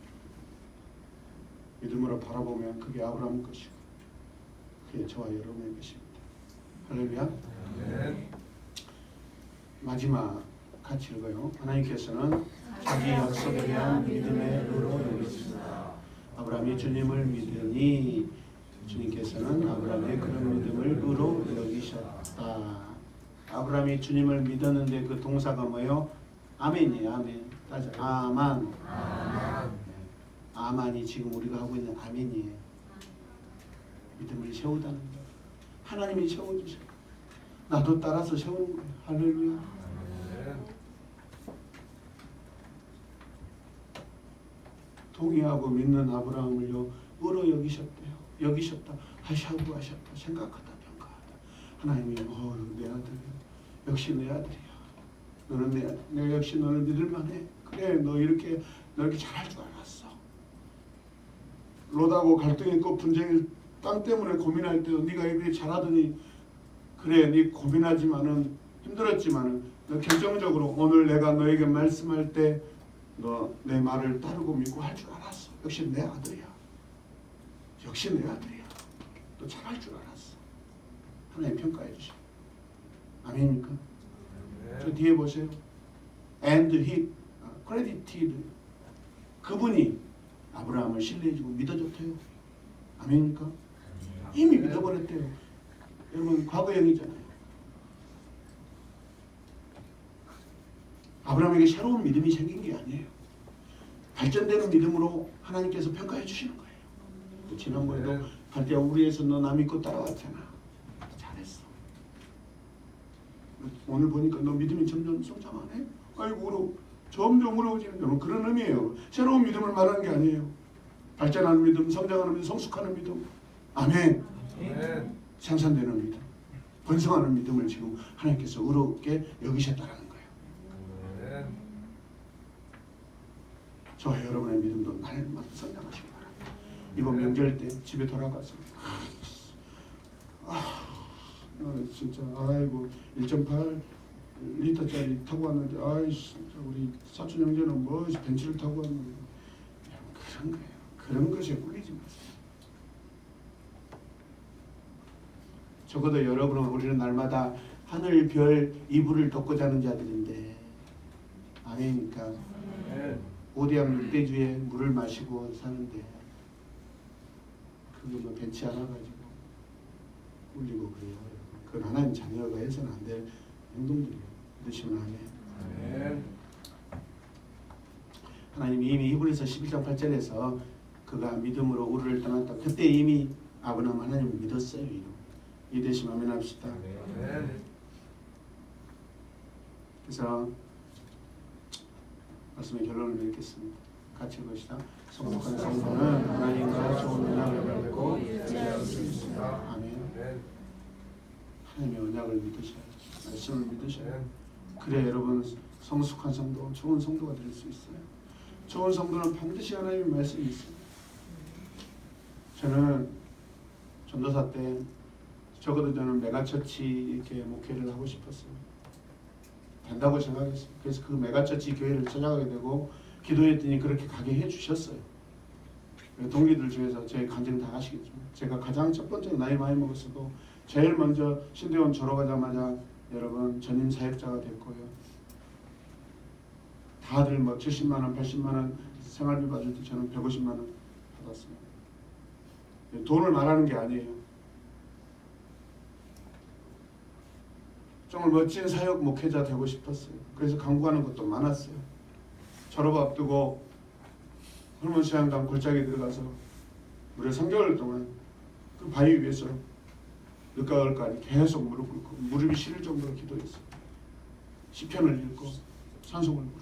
믿음으로 바라보면 그게 아브라함 것이고 그게 저와 여러분의 것입니다. 할렐루야. 아멘. 마지막 같이 읽어요. 하나님께서는 자기 약속에 대한 믿음의 의로 여기시다. 아브라함이 주님을 믿으니 주님께서는 아브라함의 그런 믿음을 의로 여기셨다. 아브라함이 주님을 믿었는데 그 동사가 뭐예요? 아멘이에요. 아멘. 따져. 아만. 아만이 지금 우리가 하고 있는 아멘이에요. 믿음을 세우다는 거예요. 하나님이 세워주세요. 나도 따라서 세우는 거예요. 할렐루야. 아멘. 동의하고 믿는 아브라함을요 의로 여기셨대요. 여기셨다. 하셨다. 생각하다. 평가하다. 하나님이 내 아들이야. 역시 내 아들이야. 너는 내 역시 너를 믿을만해. 그래 너 이렇게 잘할 줄 알았어. 롯하고 갈등이 있고 분쟁이 땅 때문에 고민할 때도 네가 이렇게 잘하더니 그래 네 고민하지만은 힘들었지만은 너 결정적으로 오늘 내가 너에게 말씀할 때 너 내 말을 따르고 믿고 할 줄 알았어. 역시 내 아들이야. 역시 내 아들이야. 너 잘할 줄 알았어. 하나님 평가해 주셔. 아멘입니까? 저 뒤에 보세요. And he credited. 그분이 아브라함을 신뢰해주고 믿어줬대요. 아멘입니까? 이미 믿어버렸대요. 여러분 과거형이잖아요. 아브라함에게 새로운 믿음이 생긴 게 아니에요. 발전되는 믿음으로 하나님께서 평가해 주시는 거예요. 지난번에도 갈대아 우리에서 너 나 믿고 따라왔잖아. 잘했어. 오늘 보니까 너 믿음이 점점 성장하네. 아이고 점점 어려워지는 여러분 그런 의미예요. 새로운 믿음을 말하는 게 아니에요. 발전하는 믿음, 성장하는 믿음, 성숙하는 믿음. 아멘. 아멘. 생산되는 믿음, 번성하는 믿음을 지금 하나님께서 의롭게 여기셨다라는 거예요. 아멘. 저와 여러분의 믿음도 날마다 성장하시기 바랍니다. 이번 명절 때 집에 돌아가서 나는 진짜 아이고 1.8 리터짜리 타고 왔는데 아이씨 우리 사촌 형제는 뭐 벤츠를 타고 왔는데 그런 거예요. 그런 것에 꿀리지 마세요. 적어도 여러분은 우리는 날마다 하늘 별 이불을 덮고 자는 자들인데 아멘이니까 아멘. 오대양 늑대주에 물을 마시고 사는데 그거 뭐 벤치 하나 가지고 울리고 그래요. 그건 하나님 자녀가 해서는 안 될 행동들이에요. 믿으시면 아멘. 아멘. 하나님이 이미 히브리서 11장 8절에서 그가 믿음으로 우르를 떠났다. 그때 이미 아브라함 하나님을 믿었어요. 믿으시면 아멘 합시다. 아멘. 그래서 말씀의 결론을 맺겠습니다. 같이 읽읍시다. 성숙한 성도는 하나님과 좋은 언약을 맺고 유지할 수 있습니다. 아멘. 아멘. 하나님의 언약을 믿으셔야 말씀을 믿으셔야 아멘. 그래 여러분 성숙한 성도, 좋은 성도가 될 수 있어요. 좋은 성도는 반드시 하나님의 말씀이 있어요. 저는 전도사 때 적어도 저는 메가처치 이렇게 목회를 하고 싶었어요. 된다고 생각했어요. 그래서 그 메가처치 교회를 찾아가게 되고 기도했더니 그렇게 가게 해주셨어요. 동기들 중에서 제 간증 다 아시겠지만 제가 가장 첫 번째 나이 많이 먹었어도 제일 먼저 신대원 졸업하자마자 여러분 전임 사역자가 됐고요. 다들 뭐 70만 원, 80만 원 생활비 받을 때 저는 150만 원 받았어요. 돈을 말하는 게 아니에요. 정말 멋진 사역 목회자 되고 싶었어요. 그래서 강구하는 것도 많았어요. 졸업 앞두고 홀문수양당 골짜기 들어가서 무려 3개월 동안 그 바위 위에서 늦가 을까지 계속 무릎 꿇고 무릎이 시릴 정도로 기도했어요. 시편을 읽고 찬송을 부르고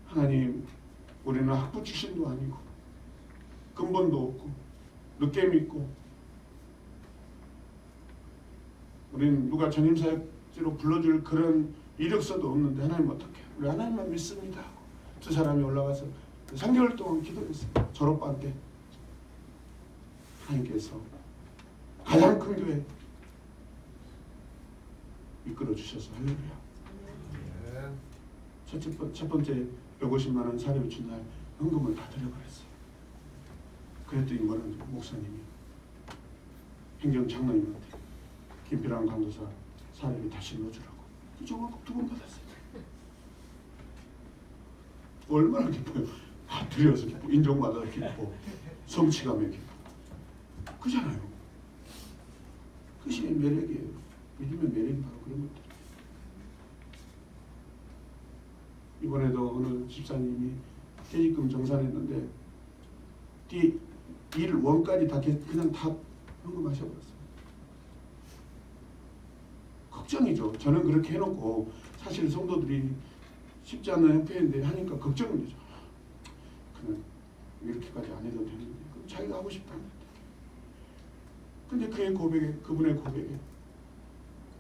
하나님 우리는 학부 출신도 아니고 근본도 없고 늦게 믿고 우리는 누가 전임사역지로 불러줄 그런 이력서도 없는데 하나님 어떻게 우리 하나님만 믿습니다 하고 두 사람이 올라가서 3개월 동안 기도했어요. 졸업반 때 하나님께서 가장 큰 교회 이끌어 주셔서 할렐루야. 아멘. 첫 번째 150만 원 사례 준 날 헌금을 다 드려버렸어요. 그랬더니 뭐라는 목사님이 행정장로님한테 김필환 강도사 사례비 다시 넣어주라고 그 정을 2번 받았어요. 얼마나 기뻐요. 다 드려서 기뻐, 인정받아서 기뻐, 성취감에 기뻐. 그잖아요. 그것이 매력이에요. 믿으면 매력이 바로 그런 것들. 이번에도 어느 집사님이 퇴직금 정산했는데 뒤 1, 원까지 다 그냥 다 헌금하셔버렸어요. 걱정이죠. 저는 그렇게 해놓고 사실 성도들이 쉽지 않은 형편인데 하니까 걱정은 되죠. 그냥 이렇게까지 안 해도 되는데 자기가 하고 싶다는데. 근데 그분의 고백에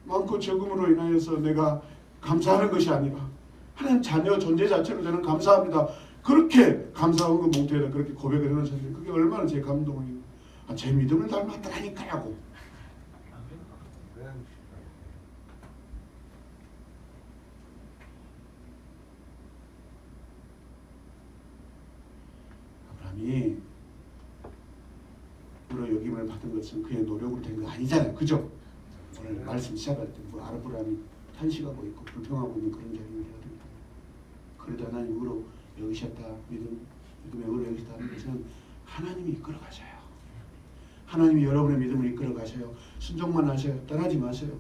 많고 적음으로 인하여서 내가 감사하는 것이 아니라 하나님 자녀 존재 자체로 저는 감사합니다. 그렇게 감사한 그 몽투에다 그렇게 고백을 해놓으셨는데 그게 얼마나 제 감동이에요. 제 믿음을 닮았더라니까요. 아멘. 아브라함이 우리로 여김을 받은 것은 그의 노력으로 된 거 아니잖아요. 그죠? 오늘 말씀 시작할 때 뭐 아브라함이 탄식하고 있고 불평하고 있는 그런 자리를 해야 됩니다. 그래도 하나님 의로 여기셨다. 믿음의 의로 여기셨다 하는 것은 하나님이 이끌어 가셔요. 하나님이 여러분의 믿음을 이끌어 가셔요. 순종만 하셔요. 떠나지 마세요.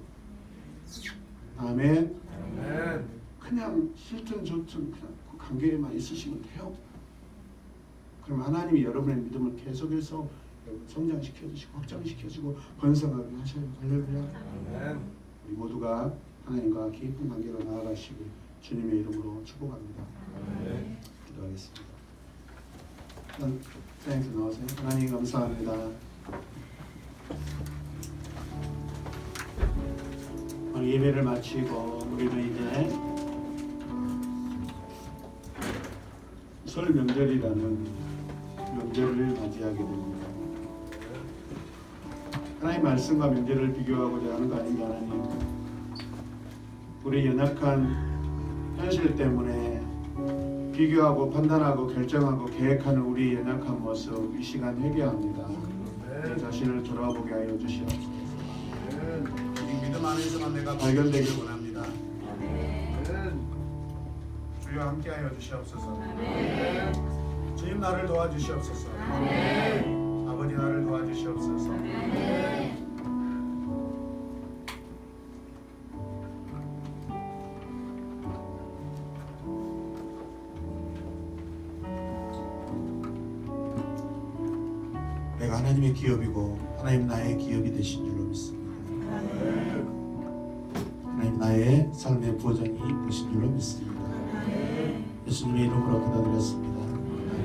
아멘. 아멘. 그냥 싫든 좋든 그냥 그 관계에만 있으시면 돼요. 그럼 하나님이 여러분의 믿음을 계속해서 성장시켜 주시고 확장시켜 주고 번성하게 하셔요. 할렐루야. 아멘. 우리 모두가 하나님과 깊은 관계로 나아가시길 주님의 이름으로 축복합니다. 아멘. 기도하겠습니다. 사장님 나오세요. 하나님 감사합니다. 오늘 예배를 마치고 우리는 이제 설 명절이라는 명절을 맞이하게 됩니다. 하나님 말씀과 명절을 비교하고자 하는 거 아닙니다. 하나님 우리 연약한 현실 때문에 비교하고 판단하고 결정하고 계획하는 우리 연약한 모습 이 시간 회개합니다. 내 자신을 돌아보게 하여 주시옵소서. 이 믿음 안에서만 내가 발견되길 원합니다. 주여 함께하여 주시옵소서. 주님 나를 도와주시옵소서. 아버지 나를 도와주시옵소서. 내가 하나님의 기업이고 하나님 나의 기업이 되신 줄로 믿습니다. 하나님 나의 삶의 보장이 되신 줄로 믿습니다. 예수님의 이름으로 기도드렸습니다.